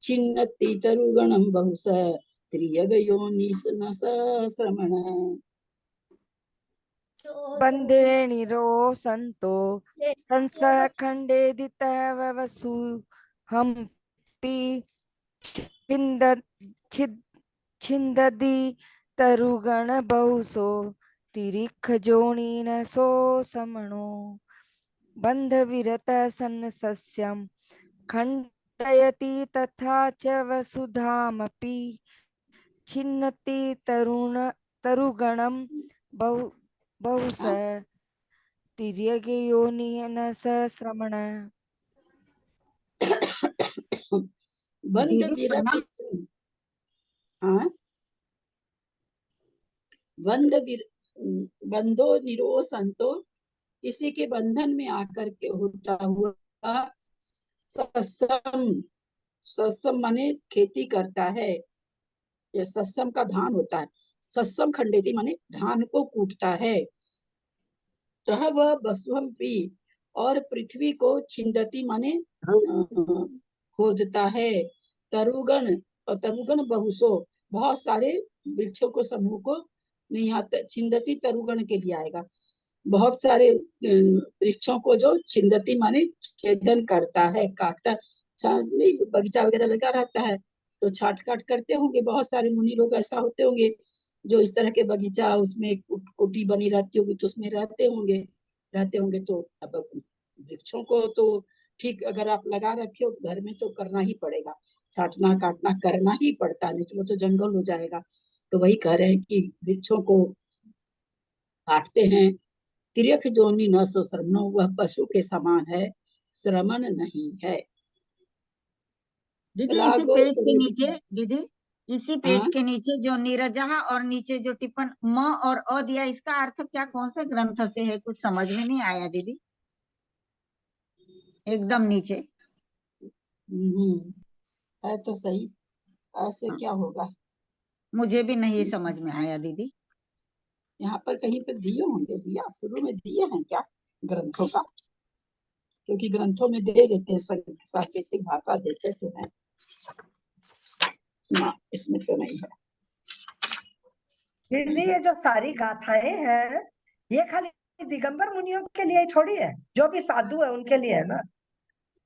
[SPEAKER 1] छिन्नति तरुगणं बहुस त्रियग योनि न श्रमण।
[SPEAKER 5] बंधे निरो संतो संसखंडेदितः वसु हम्पि छिन्दति तरुगण बहुसो तिरिख जोनि न सो समणो बंध विरत सन सस्यम खंडयति तथा च वसुधामपि छिन्नति तरुगणं बहुस तिर्यग योनि न श्रमण।
[SPEAKER 1] बंध
[SPEAKER 10] दीदी
[SPEAKER 1] विरत
[SPEAKER 10] प्रणाम।
[SPEAKER 1] हाँ बंधो निरो संतो इसी के बंधन में आकर के होता हुआ सत्सम माने खेती करता है, ये सत्सम का धान होता है। सत्सम खंडेती माने धान को कूटता है। तह वह वसुहम्पि और पृथ्वी को छिन्दति माने खोदता है। तरुगण और तरुगण बहुसो बहुत सारे वृक्षों को समूह को नहीं आता। छिन्दति तरुगण के लिए आएगा। बहुत सारे वृक्षों को जो छिन्दति माने छेदन करता है, काटता। नहीं बगीचा वगैरह लगा रहता है तो छाट काट करते होंगे। बहुत सारे मुनि लोग ऐसा होते होंगे जो इस तरह के बगीचा उसमें कुटी बनी रहती होगी तो उसमें रहते होंगे। तो अब वृक्षों को तो ठीक अगर आप लगा रखे हो घर में तो करना ही पड़ेगा, छाटना काटना करना ही पड़ता है, नहीं तो वो तो जंगल हो जाएगा। तो वही कह रहे हैं कि वृक्षों को काटते हैं। तिर्यक जोनि न सो श्रमणो वह पशु के समान है, श्रमण नहीं है।
[SPEAKER 10] दीदी इसी
[SPEAKER 1] रागो
[SPEAKER 10] पेज के नीचे, दीदी इसी पेज
[SPEAKER 1] हाँ?
[SPEAKER 10] के नीचे जो नीरजा और नीचे जो टिप्पण म और अ दिया, इसका अर्थ क्या कौन से ग्रंथ से है? कुछ समझ में नहीं आया दीदी। एकदम नीचे
[SPEAKER 1] है तो सही, ऐसे क्या होगा?
[SPEAKER 10] मुझे भी नहीं समझ में आया दीदी।
[SPEAKER 1] यहाँ पर कहीं पर दिए होंगे, दिया शुरू में दिए हैं क्या ग्रंथों का? क्योंकि ग्रंथों में दे देते हैं, सांकेतिक भाषा देते तो है ना, इसमें तो नहीं है।
[SPEAKER 12] दीदी ये जो सारी गाथाएं हैं ये खाली दिगंबर मुनियों के लिए थोड़ी है, जो भी साधु है उनके लिए है ना।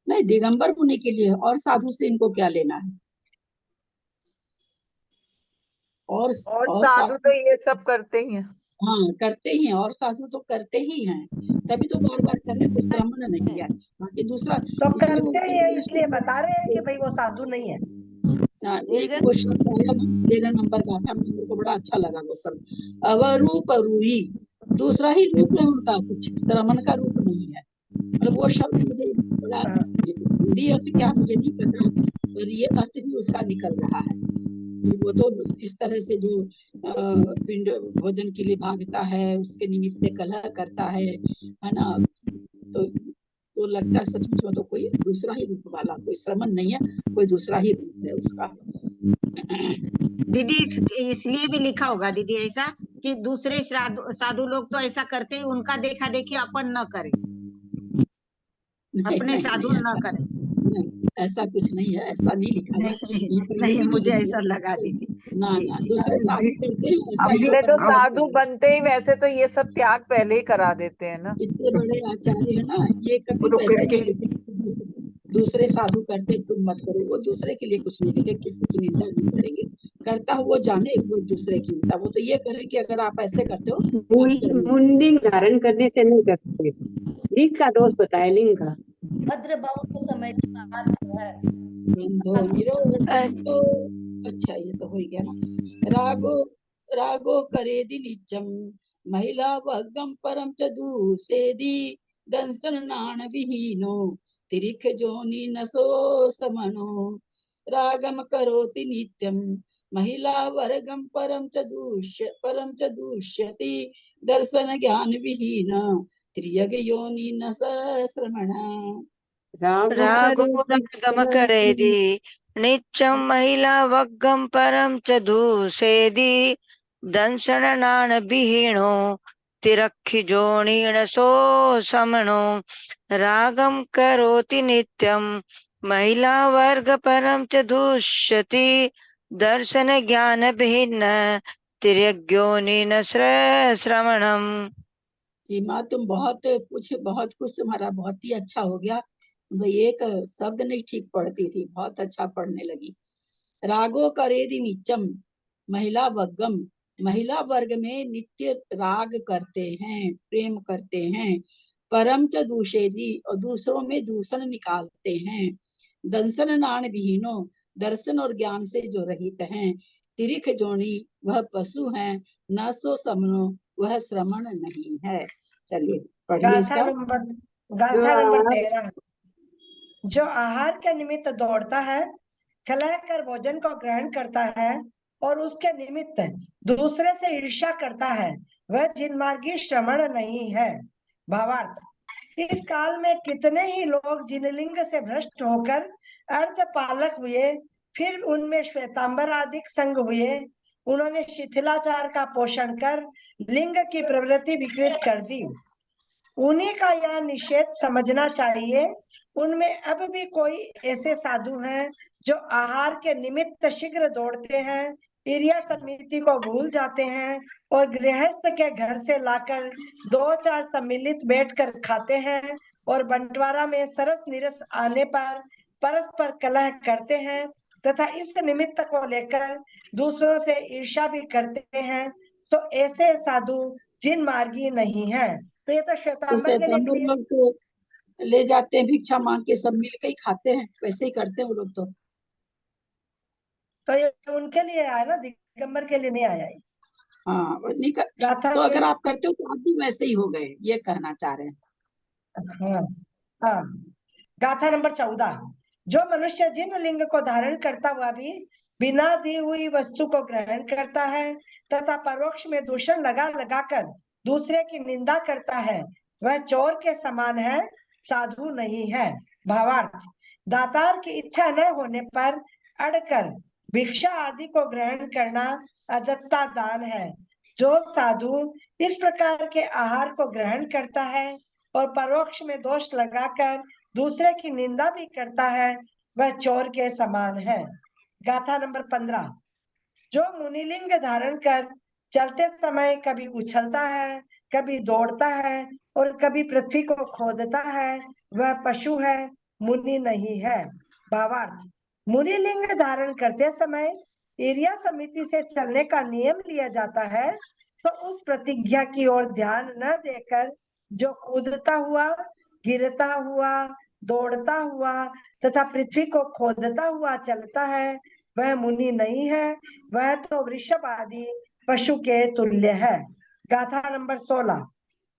[SPEAKER 1] नहीं दिगंबर मुनि के लिए, और साधु से इनको क्या लेना है? और
[SPEAKER 4] साधु तो ये सब करते ही हैं।
[SPEAKER 1] हाँ करते ही हैं, और साधु तो करते ही हैं, तभी तो बार बार कर रहे हैं, कोई श्रमण नहीं है। बाकी दूसरा
[SPEAKER 12] तो
[SPEAKER 1] इसमें वो
[SPEAKER 12] करते हैं इसलिए बता रहे हैं कि भाई वो साधु नहीं है।
[SPEAKER 1] एक वो शब्द आया ना 13 नंबर का था, मेरे को बड़ा अच्छा लगा वो शब्द, अवरूप रूही, दूसरा ही रूप में होता, कुछ श्रमण का रूप नहीं है। मतलब वो शब्द मुझे बड़ा हिंदी अर्थ क्या मुझे नहीं पता, पर ये अर्थ भी उसका निकल रहा है। वो तो इस तरह से जो पिंड भोजन के लिए भागता है, उसके निमित्त से कलह करता है ना, तो लगता है सचमुच में तो कोई दूसरा ही रूप वाला, कोई श्रमण नहीं है, कोई दूसरा ही रूप है उसका।
[SPEAKER 10] दीदी इसलिए भी लिखा होगा दीदी ऐसा कि दूसरे साधु लोग तो ऐसा करते हैं, उनका देखा देखी अपन न करें, अपने साधु न करें।
[SPEAKER 1] ऐसा कुछ नहीं है, ऐसा नहीं लिखा है।
[SPEAKER 10] नहीं मुझे ऐसा लगा दीदी।
[SPEAKER 1] ना दूसरे साधु करते हैं ऐसा।
[SPEAKER 4] अपने तो साधु बनते ही वैसे तो ये सब त्याग पहले ही करा देते हैं ना।
[SPEAKER 1] इतने बड़े आचार्य है ना, ये कभी वैसे नहीं लिखे दूसरे साधु करते तुम मत करो, वो दूसरे के लिए कुछ नहीं लिखे, किसी की निंदा नहीं करेंगे। करता हो वो जाने, वो दूसरे की निंदा, वो तो ये करे कि अगर आप ऐसे करते हो
[SPEAKER 3] मुंडिंग धारण करने से नहीं कर सकते। लिंग का दोष बताए, लिंग का
[SPEAKER 12] भद्र बाबू के समय की बात है।
[SPEAKER 1] तो अच्छा ये तो हो गया ना। रागो करे दिनिचम महिला वगम परम च दूसेदी दंसन नाण विहीनो तिरिख जोनि नसो समनो रागम करोति नित्यम महिला वर्गम परम च दूष्यति दर्शन ज्ञान विहीन त्रियग योनि न श्रमण।
[SPEAKER 5] रागो रागम करेदि नित्यं महिला वग्गम परम च दूसेदि दंशनान विहीनो तिरक्षि जोणीण सो समनो रागम करोति नित्यं महिला वर्ग परम च दूष्यति दर्शन ज्ञान भिन्न तिर्यग्योनिन श्रवणम।
[SPEAKER 1] जी माँ, तुम बहुत कुछ तुम्हारा बहुत ही अच्छा हो गया। भाई एक शब्द नहीं ठीक पढ़ती थी, बहुत अच्छा पढ़ने लगी। रागो करेदि नित्यम महिला वग्गम, महिला वर्ग में नित्य राग करते हैं, प्रेम करते हैं। परम च दूषेदि, और दूसरों में दूषण निकालते हैं। दंसन नान विहीनो, दर्शन और ज्ञान से जो रहित हैं। तिरिख जोनी, वह पशु हैं। न सो समनो, वह श्रमण नहीं है। चलिए पढ़िए
[SPEAKER 12] गाथा
[SPEAKER 1] इसका।
[SPEAKER 12] नंबर 13। जो आहार के निमित्त दौड़ता है, कलह कर भोजन को ग्रहण करता है और उसके निमित्त दूसरे से ईर्ष्या करता है, वह जिनमार्गी श्रमण नहीं है। भावार्थ, इस काल में कितने ही लोग जिनलिंग से भ्रष्ट होकर अर्धपालक हुए, फिर उनमें श्वेतांबर आदि संग हुए। उन्होंने शिथिलाचार का पोषण कर लिंग की प्रवृत्ति विकृत कर दी। उन्हीं का यह निषेध समझना चाहिए। उनमें अब भी कोई ऐसे साधु हैं जो आहार के निमित्त शीघ्र दौड़ते हैं, इरिया समिति को भूल जाते हैं और गृहस्थ के घर से लाकर 2-4 सम्मिलित बैठकर खाते हैं और बंटवारा में सरस निरस आने पर परस्पर कलह करते हैं तथा इस निमित्त को लेकर दूसरों से ईर्ष्या भी करते हैं। तो ऐसे साधु जिन मार्गी नहीं है। तो ये तो
[SPEAKER 1] तो
[SPEAKER 12] श्वेतांबर के लिए
[SPEAKER 1] श्वेतांबर
[SPEAKER 12] क्लियर।
[SPEAKER 1] लोग तो ले जाते हैं भिक्षा मांग के, सब मिल के ही खाते हैं, वैसे ही करते हैं वो लोग तो।
[SPEAKER 12] तो ये उनके लिए आया ना, दिगंबर के लिए नहीं आया ये।
[SPEAKER 1] हाँ, वो नहीं कर,
[SPEAKER 12] गाथा
[SPEAKER 1] तो अगर आप करते हो तो आप भी वैसे ही हो गए, ये कहना चाह रहे हैं।
[SPEAKER 12] हाँ, हाँ। गाथा नंबर 14। जो मनुष्य जिन लिंग को धारण करता हुआ भी बिना दी हुई वस्तु को ग्रहण करता है तथा परोक्ष में दूषण लगा लगाकर दूसरे की निंदा करता है, वह चोर के समान है, साधु नहीं है। भावार्थ, दातार की इच्छा न होने पर अड़कर भिक्षा आदि को ग्रहण करना अदत्ता दान है। जो साधु इस प्रकार के आहार को ग्रहण करता है और परोक्ष में दोष लगाकर दूसरे की निंदा भी करता है, वह चोर के समान है। गाथा नंबर 15। जो मुनिलिंग धारण कर चलते समय कभी उछलता है, कभी दौड़ता है और कभी पृथ्वी को खोदता है, वह पशु है, मुनि नहीं है। भावार्थ, मुनिलिंग धारण करते समय एरिया समिति से चलने का नियम लिया जाता है, तो उस प्रतिज्ञा की ओर ध्यान न देकर जो कूदता हुआ, गिरता हुआ, दौड़ता हुआ तथा पृथ्वी को खोदता हुआ चलता है, वह मुनि नहीं है, वह तो वृषभ आदि पशु के तुल्य है। गाथा नंबर 16।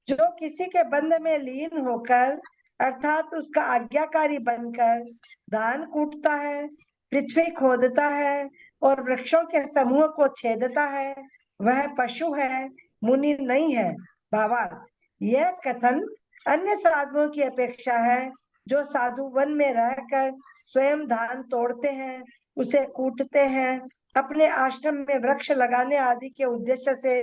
[SPEAKER 12] जो किसी के बंध में लीन होकर अर्थात उसका आज्ञाकारी बनकर धान कूटता है, पृथ्वी खोदता है और वृक्षों के समूह को छेदता है, वह पशु है, मुनि नहीं है। भावार्थ, यह कथन अन्य साधुओं की अपेक्षा है। जो साधु वन में रहकर स्वयं धान तोड़ते हैं, उसे कूटते हैं, अपने आश्रम में वृक्ष लगाने आदि के उद्देश्य से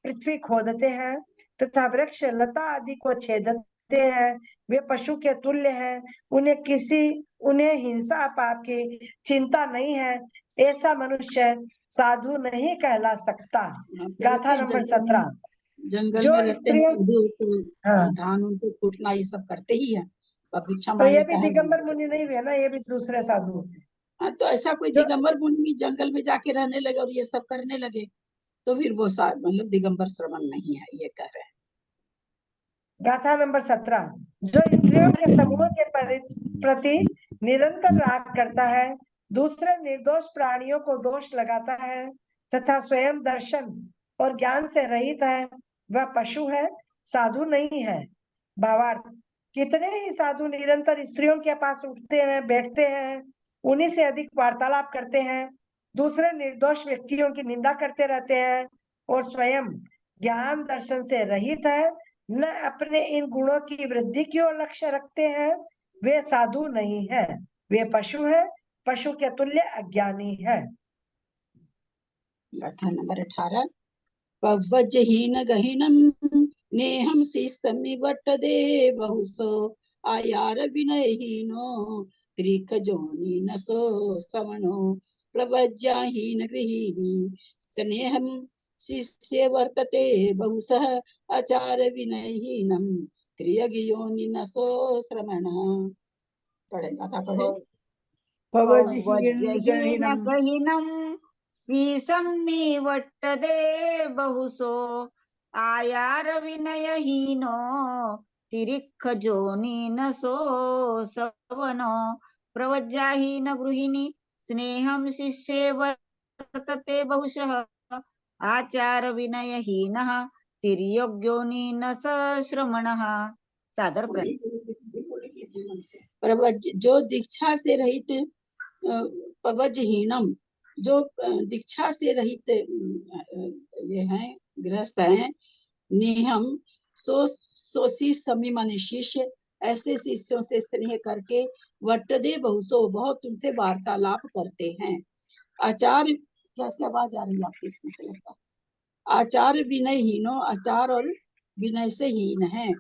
[SPEAKER 12] पृथ्वी खोदते हैं तथा वृक्ष लता आदि को छेदते हैं, वे पशु के तुल्य हैं। उन्हें हिंसा पाप की चिंता नहीं है। ऐसा मनुष्य साधु नहीं कहला सकता। गाथा नंबर 17।
[SPEAKER 1] जंगल
[SPEAKER 12] जो
[SPEAKER 1] में रहते हैं
[SPEAKER 12] स्त्रियों,
[SPEAKER 1] साधु, तो
[SPEAKER 12] हाँ,
[SPEAKER 1] धान उनको कूटना ये सब करते ही है, और भिक्षा
[SPEAKER 12] तो ये
[SPEAKER 1] मांगने
[SPEAKER 12] भी
[SPEAKER 1] का है।
[SPEAKER 12] दिगंबर मुनि नहीं हुए ना, ये भी दूसरे साधु होते हैं।
[SPEAKER 1] हाँ, तो ऐसा कोई
[SPEAKER 12] जो
[SPEAKER 1] दिगंबर मुनि जंगल में जाके रहने लगे और ये सब करने लगे, तो फिर वो मतलब दिगंबर श्रवण नहीं है, ये कह रहे हैं।
[SPEAKER 12] गाथा नंबर 17। जो स्त्रियों के समूह के प्रति निरंतर राग करता है, दूसरे निर्दोष प्राणियों को दोष लगाता है तथा स्वयं दर्शन और ज्ञान से रहित है, वह पशु है, साधु नहीं है। भावार्थ, कितने ही साधु निरंतर स्त्रियों के पास उठते हैं, बैठते हैं, उन्हीं से अधिक वार्तालाप करते हैं, दूसरे निर्दोष व्यक्तियों की निंदा करते रहते हैं और स्वयं ज्ञान दर्शन से रहित है, न अपने इन गुणों की वृद्धि की ओर लक्ष्य रखते हैं, वे साधु नहीं है, वे पशु है, पशु के तुल्य अज्ञानी है।
[SPEAKER 1] गाथा नंबर 18। पवज्जहीन गहीनम नेहम सिसमिवट दे बहुसो आयार विनयहीनो त्रिक जोनि नसो सवनो प्रवज्जाहीन गृहीणी स्नेहम शिष्य वर्तते बहुसः आचार विनयहीनम त्रियगियोनि नसो श्रमण। पढ़े गाथा पढ़े।
[SPEAKER 6] पवज्हीनगहीनम्
[SPEAKER 10] गहीनम विषम्मिवट्टदे बहुसो आयार विनयहीनो तिरिक्ख जोनि नसो सवनो प्रवज्जाहीन गृहिणी स्नेहं शिष्ये वर्तते बहुशः आचार विनयहीनः तिर्योग्योनि न श्रमणः। सादर
[SPEAKER 1] प्रवज जो दीक्षा से रहित पवज्हीनम जो दीक्षा से रहित ये हैं गृहस्थ हैं, निहम सोसी समी माने शिष्य, ऐसे शिष्यों से स्नेह करके वट्टदे बहुसो बहुत उनसे वार्तालाप करते हैं। आचार कैसे आवाज आ रही है आपकी इसमें से लगता? आचार विनय हीनो, आचार और विनय से हीन है।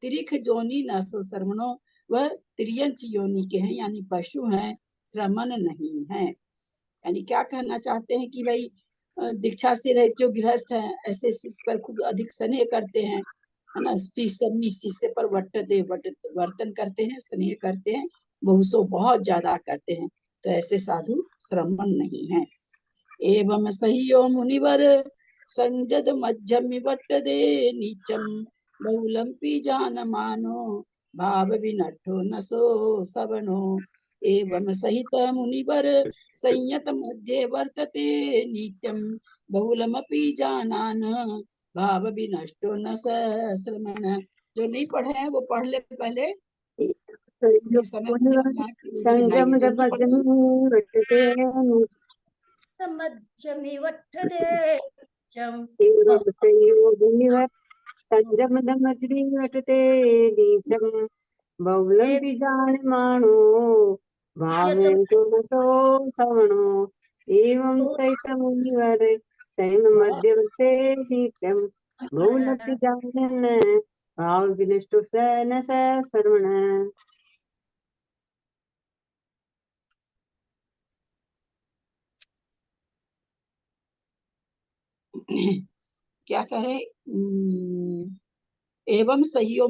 [SPEAKER 1] त्रिख जोनी नसो श्रमणो, वह त्रियंच योनि के हैं यानी पशु हैं, श्रमण नहीं है। यानी क्या कहना चाहते हैं कि भाई दीक्षा से रहित जो गृहस्थ हैं ऐसे शिष्य पर खूब अधिक स्नेह करते हैं, है ना, शिष्य पर वर्तन करते हैं, स्नेह करते हैं, बहुसो बहुत ज्यादा करते हैं, तो ऐसे साधु श्रमण नहीं है। एवं सहियो मुनिवर संजद मध्यमि वट्टदे नीचम बहुलंपि जान मानो भाव विनठो नसो सवनो। एवं सहित मुनिवर संयत मध्ये वर्तते नित्यं बहुलमपि जानान भाव विनष्टो न श्रमण। जो नहीं पढ़े हैं वो पढ़ ले पहले, समय
[SPEAKER 3] संजम वट्टते
[SPEAKER 13] मध्यमि वट्टदे
[SPEAKER 3] संजम दमजरी वटते नीचम बहुलंपि जान मानो भावेंतो नसो सवनो। एवं सहित मुनिवर सैन मध्यवर्ते नित्यम बहुलंपि जानन भाव विनष्टो स न श्रवण।
[SPEAKER 1] क्या करे? एवं सहियो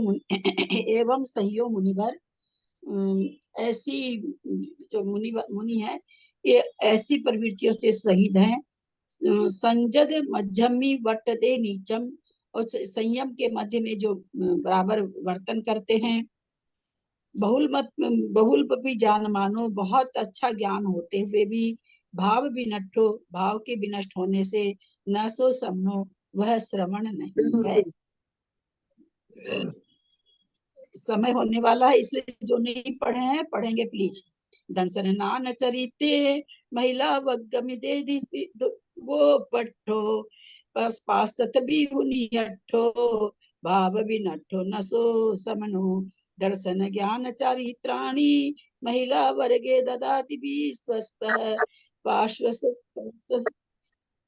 [SPEAKER 1] एवं सहियो मुनिवर, ऐसी जो मुनि है ये ऐसी प्रवृत्तियों से शहीद हैं। संजद मध्यमी वट्टदे नीचम, और संयम के मध्य में जो बराबर वर्तन करते हैं। बहुल भी जान मानो, बहुत अच्छा ज्ञान होते हुए भी भाव विनठो, भाव के विनष्ट होने से न सो समनो, वह श्रवण नहीं है। समय होने वाला है इसलिए जो नहीं पढ़े हैं पढ़ेंगे प्लीज। दंसन नान चरिते महिला वगमि दे वो पट्ठो पस पासत भी हुनी अट्ठो भाव विनठो नसो समनो। दर्शन ज्ञान चारित्राणि महिला वर्गे ददाति विश्वस्त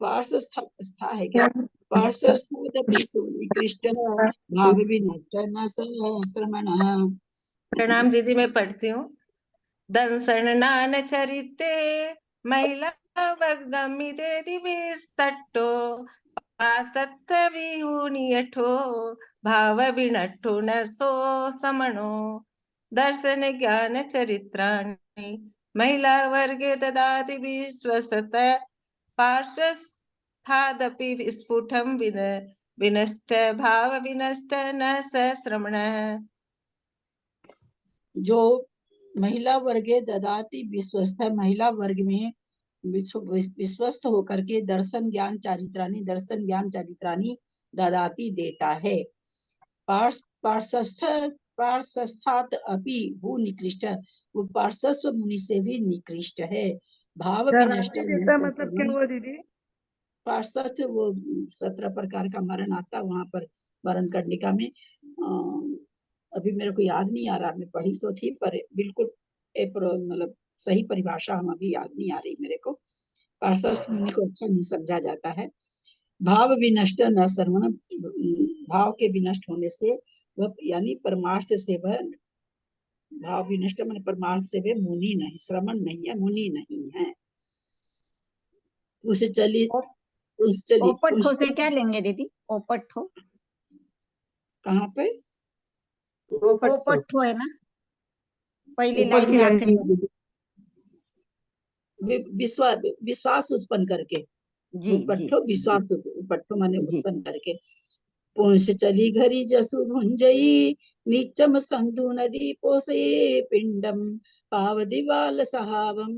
[SPEAKER 1] पार्श्वस्था है क्या? पार्श्वस्थोदपि सुनिकृष्ट भाव विनष्ट न श्रमण।
[SPEAKER 2] प्रणाम दीदी, मैं पढ़ती हूँ। दंसन नान चरिते महिला वगमि दे दिवे सट्टो पासत्थ विहुनियठो भाव विनठो न सो समनो। दर्शन ज्ञान चरित्राणि महिला वर्गे ददाति विश्वसत पार्श्वस्थादपि स्फुटं विनष्ट भाव विनष्ट न श्रमण।
[SPEAKER 1] जो महिला वर्गे ददाति विश्वस्त, महिला वर्ग में विश्वस्त होकर के दर्शन ज्ञान चारित्राणी ददाति देता है। पार्श्वस्थात अपि भू निकृष्ट, वो पार्श्वस्थ मुनि से भी निकृष्ट है। भाव
[SPEAKER 9] शरणार्थी
[SPEAKER 1] विनष्ट न
[SPEAKER 9] देता
[SPEAKER 1] स
[SPEAKER 9] मतलब क्या
[SPEAKER 1] सर्वम।
[SPEAKER 9] हुआ दीदी?
[SPEAKER 1] पार्षद वो 17 प्रकार का मरण आता वहां पर मरण कंडिका में। अभी मेरे को याद नहीं आ रहा, मैं पढ़ी तो थी पर बिल्कुल मतलब सही परिभाषा हम अभी याद नहीं आ रही मेरे को। पार्षद मुनि को अच्छा नहीं समझा जाता है। भाव विनष्ट न सर्वण, भाव के विनष्ट होने से वह यानी परमार्थ से वह, भाव विनष्ट माने परमार्थ से वे मुनि नहीं, श्रमण नहीं है, मुनि नहीं है। उसे चली उस चली
[SPEAKER 10] ओपट्ठो से क्या लेंगे दीदी? ओपट्ठो
[SPEAKER 1] कहाँ पे?
[SPEAKER 10] ओपट्ठो है ना पहली
[SPEAKER 7] ऊपर
[SPEAKER 10] लाइन
[SPEAKER 7] की
[SPEAKER 10] में
[SPEAKER 7] लाइन
[SPEAKER 10] आखिरी में।
[SPEAKER 1] विश्वास उत्पन्न करके,
[SPEAKER 10] जी जी
[SPEAKER 1] विश्वास उपट्ठो माने
[SPEAKER 10] जी।
[SPEAKER 1] उत्पन्न करके। पुंस चली घरी जसु भुंजई, नीचम संधु नदी पोसे पिंडम, पाव दिवाल सहावम,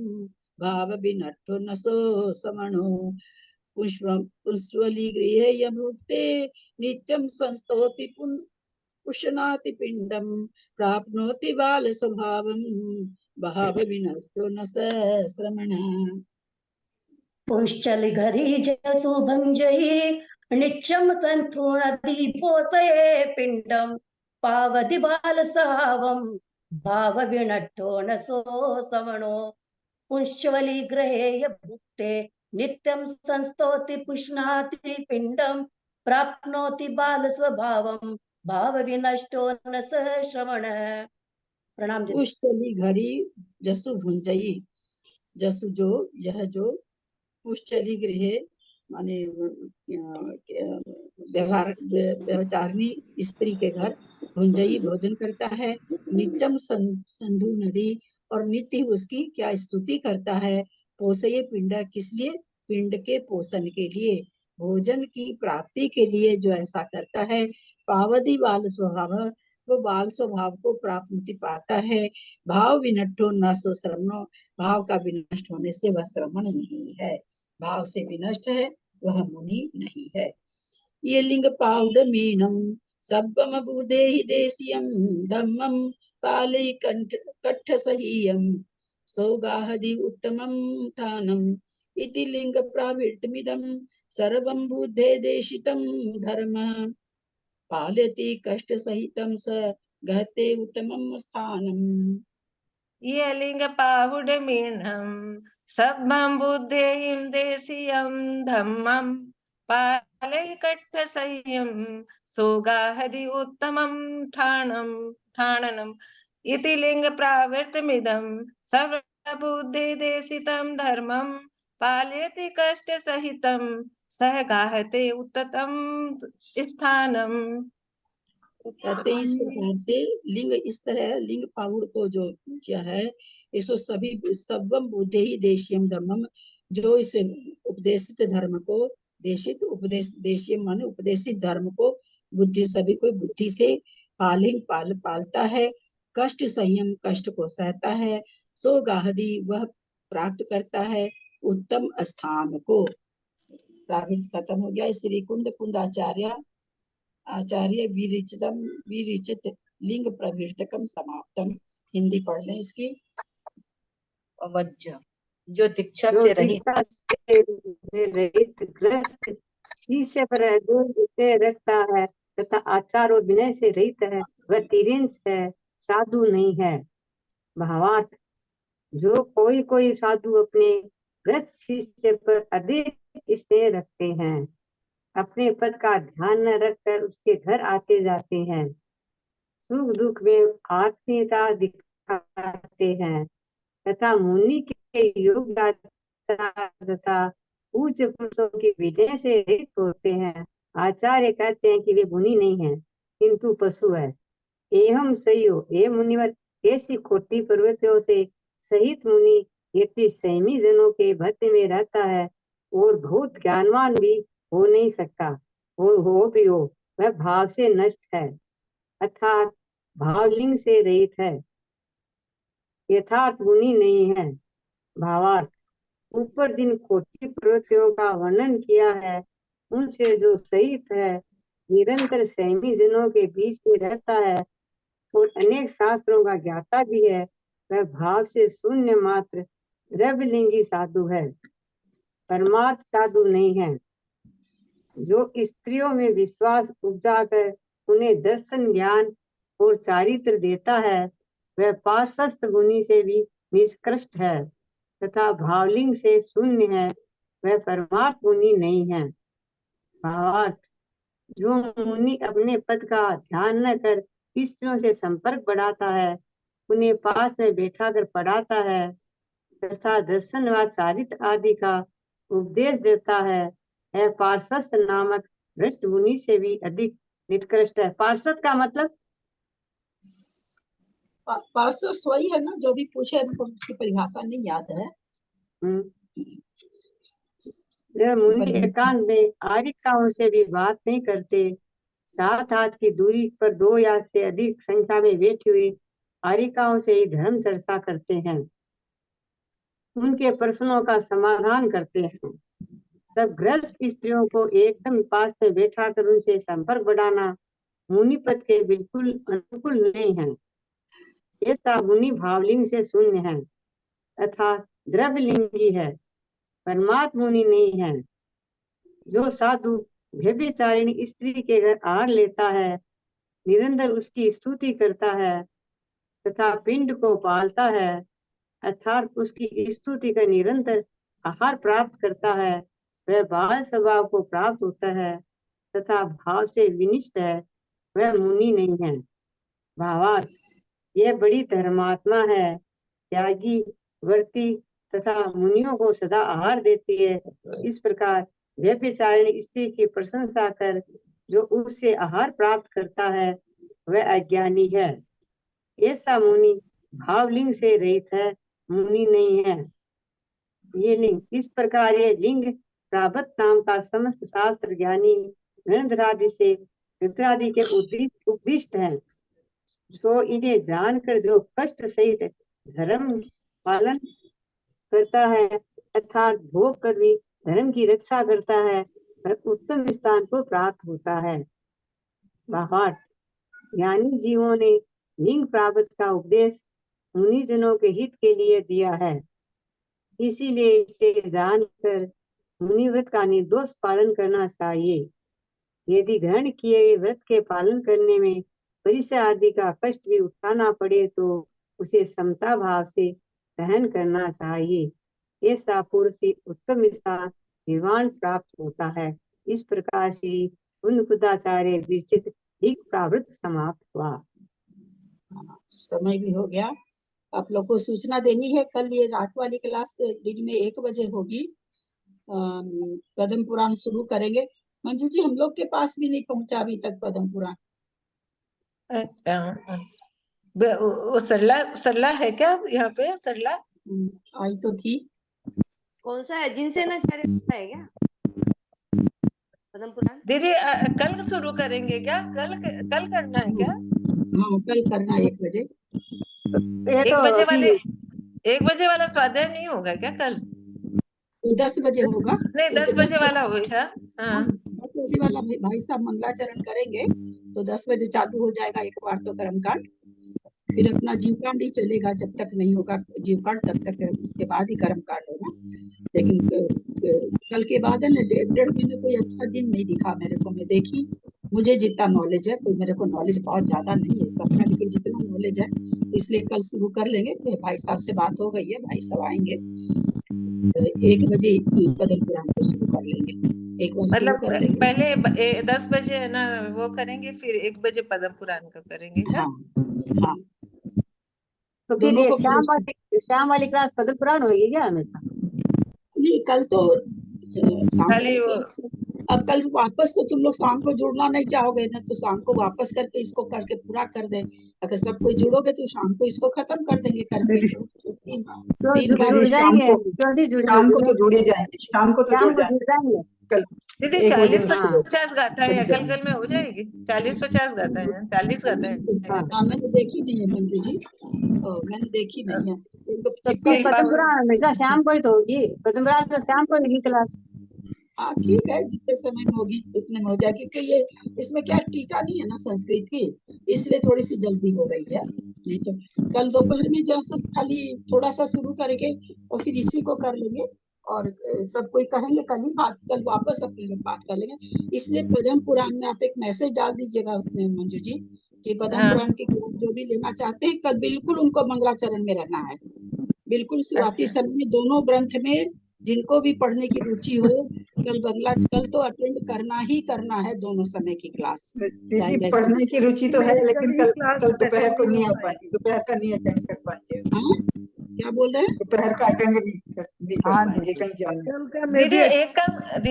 [SPEAKER 1] भाव बिनट्ठो नसो समणो, पुष्वली गृहे यमृते, नित्यम संस्तोति पुष्णाति पिंडम, प्राप्नोति बाल स्वभावम, भाव विनष्टो न श्रमण।
[SPEAKER 13] पुंश्चल घरी जसु भंजहि नित्यम संतु दीपोसये पिंडम पावति बाल सहावम भाव विनट्ठो न सो सवणो पुंश्चवली ग्रहे भुक्ते नित्यम संस्तोति पुष्णाति पिंडम प्राप्नोति बाल स्वभावम भाव विनष्टो न स श्रवण। प्रणाम दीदी।
[SPEAKER 1] पुष्चली घरी जसु भुंजई, जसु जो यह जो, पुष्चली गृह माने व्यवचारिणी स्त्री के घर, भुंजई भोजन करता है, नित्यम संधु नदी और नित्य उसकी क्या स्तुति करता है, पोषये पिंड किस लिए? पिंड के पोषण के लिए, भोजन की प्राप्ति के लिए जो ऐसा करता है। पावदी बाल स्वभाव, वो बाल स्वभाव को प्राप्ति पाता है। भाव विनट्ठो न सो श्रमणो, भाव का विनष्ट होने से वह श्रमण नहीं है, भाव से विनष्ट है वह मुनि नहीं है। ये लिंग पाउड मीनम सब्बम बुधे देशियम धम्मम पालय कट्ठ सहीयम सौगाहदि उत्तमम थानम इति लिंग प्रावृतमिदम सर्वम बुद्धे देशितम धर्म पालयति कष्ट सहितम स गहते उत्तमम स्थानम।
[SPEAKER 2] ये लिंग पाहुड मीणम सब्बम बुद्धेहिम देशियम धम्मम पालय कट्ठ सह्यम सोगाहदि उत्तमम ठाणनम इति लिंग प्रावृतमिदं सर्वबुद्धि देशितं धर्मं पालयति कष्ट सहितं सह गाहते उत्तम स्थानम।
[SPEAKER 1] कहते हैं इस प्रकार से लिंग, इस तरह लिंग पाहुड़ को जो किया है, इसको सभी सब्बम बुद्धे ही देशियम धर्मम, जो इस उपदेशित धर्म को, देशित उपदेश, देशीय माने उपदेशित धर्म को बुद्धि, सभी को बुद्धि से पालता है, कष्ट संयम कष्ट को सहता है, सो गाहदी वह प्राप्त करता है उत्तम स्थान को। प्रावित खत्म हो गया। श्री कुंद आचार्य विरिचित लिंग प्रवृत्तकम समाप्तम। हिंदी पढ़ लें इसकी।
[SPEAKER 14] अवज्य जो दीक्षा
[SPEAKER 3] जो
[SPEAKER 14] से रहित,
[SPEAKER 3] दीक्षा से रहित ग्रस्त शीर्ष पर जो उसे रखता है तथा आचार और विनय से रहित है, वह तिरंज है, साधु नहीं है। भावार्थ, जो कोई साधु अपने ग्रस्त शिष्य पर अधिक स्नेह रखते हैं, अपने पद का ध्यान न रखकर उसके घर आते जाते हैं, सुख दुख में आत्मीयता दिखाते हैं तथा मुनि के योग तथा पूज्य पुरुषों की विजय से रहित होते हैं, आचार्य कहते हैं कि वे मुनि नहीं है किंतु पशु है। एवं सयो ये मुनिवर, ऐसी खोटी प्रवृत्तियों से सहित मुनि यदि संयमी जनों के मध्य में रहता है और बहुत ज्ञानवान भी हो नहीं सकता, हो भी हो, वह भाव से नष्ट है अर्थात भावलिंग से रहित है, यथार्थ मुनि नहीं है। भावार्थ, ऊपर जिन खोटी प्रवृत्तियों का वर्णन किया है उनसे जो सहित है, निरंतर संयमी जनों के बीच में रहता है और अनेक शास्त्रों का ज्ञाता भी है, वह भाव से शून्य मात्र द्रव्यलिंगी साधु है, परमार्थ साधु नहीं है। जो स्त्रियों में विश्वास उपजाकर उन्हें दर्शन ज्ञान और चारित्र देता है, वह पार्श्वस्थ मुनि से भी निष्कृष्ट है तथा भावलिंग से शून्य है, वह परमार्थ मुनि नहीं है। भावार्थ, जो मुनि अपने पद का ध्यान न कर स्त्रियों से संपर्क बढ़ाता है, उन्हें पास में बैठा कर पढ़ाता है तथा दर्शन व चारित्र आदि का उपदेश देता है, यह पार्श्वस्थ नामक भ्रष्ट मुनि से भी अधिक निष्कृष्ट है। पार्श्वस्थ का मतलब
[SPEAKER 1] पार्श्वस्थ वही है ना, जो भी पूछे हमको उसकी परिभाषा नहीं याद है।
[SPEAKER 3] यह मुनि एकांत में आरिकाओं से भी बात नहीं करते, 7 हाथ की दूरी पर 2 या से अधिक संख्या में बैठी हुई आरिकाओं से ही धर्म चर्चा करते हैं, उनके प्रश्नों का समाधान करते हैं। तब गृहस्थ स्त्रियों को एकदम पास में बैठा कर उनसे संपर्क बढ़ाना मुनि पद के बिल्कुल अनुकूल नहीं है। ऐसा मुनि भावलिंग से शून्य है तथा द्रव्यलिंगी है, परमात्म मुनि नहीं है। जो साधु व्यभिचारिणी स्त्री के घर आहार लेता है, निरंतर उसकी स्तुति करता है तथा पिंड को पालता है, अर्थात उसकी स्तुति का निरंतर आहार प्राप्त करता है, वह बाल स्वभाव को प्राप्त होता है तथा भाव से विनिष्ट है, वह मुनि नहीं है। भावार्थ, यह बड़ी धर्मात्मा है, त्यागी, व्रती तथा मुनियों को सदा आहार देती है। इस प्रकार व्यभिचारिणी स्त्री की प्रशंसा कर जो उससे आहार प्राप्त करता है, वह अज्ञानी है। ऐसा मुनि भावलिंग से रहित है, मुनि नहीं है। ये लिंग, इस प्रकार ये लिंग प्राभत नाम का समस्त शास्त्र ज्ञानी गणधरादि से रुद्रादि के उपदिष्ट है। जो इन्हें जानकर जो कष्ट सहित धर्म पालन करता है अर्थात भोग कर भी धर्म की रक्षा करता है, वह उत्तम स्थान को प्राप्त होता है। भावार्थ, ज्ञानी जीवों ने लिंग प्राप्त का उपदेश मुनिजनों के हित के लिए दिया है, इसीलिए इसे जानकर मुनिव्रत का निर्दोष पालन करना चाहिए। यदि ग्रहण किए हुए व्रत के पालन करने में परिसर आदि का कष्ट भी उठाना पड़े तो उसे समता भाव से सहन करना चाहिए। ऐसा पुरुष उत्तम स्थान निर्वाण प्राप्त होता है। इस प्रकार से उन्नताचार्य विरचित लिंग प्रावृत्त समाप्त हुआ।
[SPEAKER 1] समय भी हो गया, आप लोग को सूचना देनी है। कल ये रात वाली क्लास दिन में 1 बजे होगी। पद्म पुराण शुरू करेंगे। मंजू जी, हम लोग के पास भी नहीं पहुंचा अभी तक पद्म पुराण।
[SPEAKER 2] वो सरला है क्या यहाँ पे? सरला
[SPEAKER 1] आई तो थी।
[SPEAKER 14] कौन सा है? जिनसे ना है क्या पद्म पुराण?
[SPEAKER 2] दीदी कल शुरू करेंगे क्या? कल करना है क्या?
[SPEAKER 1] हाँ, कल करना 1 बजे।
[SPEAKER 2] 1 बजे वाला स्वाध्याय नहीं होगा क्या कल?
[SPEAKER 1] 10 बजे होगा।
[SPEAKER 2] नहीं, 10 बजे वाला होगा। हाँ,
[SPEAKER 1] 10 बजे वाला भाई साहब मंगलाचरण करेंगे तो 10 बजे चालू हो जाएगा एक बार तो कर्मकांड। फिर अपना जीवकांड ही चलेगा जब तक नहीं होगा जीवकांड, तब तक उसके बाद ही कर्मकांड होगा। लेकिन कल के बाद है ना 1.5 महीने कोई अच्छा दिन नहीं दिखा मेरे को। मैं देखी, मुझे जितना नॉलेज है, कोई मेरे को नॉलेज बहुत ज्यादा नहीं है सबका, लेकिन जितना नॉलेज है इसलिए कल शुरू कर लेंगे। तो भाई साहब से बात हो गई है, भाई साहब आएंगे 1 बजे पद्म पुराण को शुरू कर लेंगे।
[SPEAKER 2] मतलब पहले 10 बजे है ना वो करेंगे, फिर 1 बजे पद्म पुराण का करेंगे क्या?
[SPEAKER 1] हाँ।
[SPEAKER 3] तो फिर ये शाम वाली क्लास पद्म पुराण होगी क्या हमेशा?
[SPEAKER 1] नहीं, कल तो अब कल वापस तो तुम लोग शाम को जुड़ना नहीं चाहोगे ना, तो शाम को वापस करके इसको करके पूरा कर दे। अगर सब कोई जुड़ोगे तो शाम को इसको खत्म कर देंगे करके।
[SPEAKER 7] शाम को तो जुड़ जाएंगे, शाम को तो जुड़ जाएंगे कल।
[SPEAKER 2] दीदी 40-50 गाता है, कल में हो जाएगी। 40-50 गाता है, 40 गाता है।
[SPEAKER 1] मैंने देखी नहीं है मंजू जी, मैंने देखी नहीं है।
[SPEAKER 3] पद्म पुराण हमेशा शाम को ही तो होगी, पद्म पुराण तो शाम को नहीं क्लास।
[SPEAKER 1] हाँ ठीक है, जितने समय में होगी उतने में हो जाएगी, क्योंकि ये इसमें क्या टीका नहीं है ना संस्कृत की, इसलिए थोड़ी सी जल्दी हो रही है। नहीं तो कल दोपहर में जैसा खाली थोड़ा सा शुरू करके और फिर इसी को कर लेंगे, और सब कोई कहेंगे कल वापस अपने लोग बात कर लेंगे। इसलिए पद्म पुराण में आप एक मैसेज डाल दीजिएगा उसमें मंजू जी, कि पद्म
[SPEAKER 2] हाँ।
[SPEAKER 1] पुराण की जो भी लेना चाहते हैं कल बिल्कुल उनको मंगलाचरण में रहना है, बिल्कुल शुरुआती समय में दोनों ग्रंथ में जिनको भी पढ़ने की रुचि हो कल तो अटेंड करना ही करना है, दोनों समय की क्लास।
[SPEAKER 7] दीदी पढ़ने की रुचि तो है, लेकिन कल दोपहर को नहीं आ पाएंगे, दोपहर का नहीं अटेंड कर पाएंगे।
[SPEAKER 1] क्या बोल रहे हैं?
[SPEAKER 7] दोपहर का अटेंड नहीं कर पाएंगे, कहीं जाना है।
[SPEAKER 2] दीदी एक काम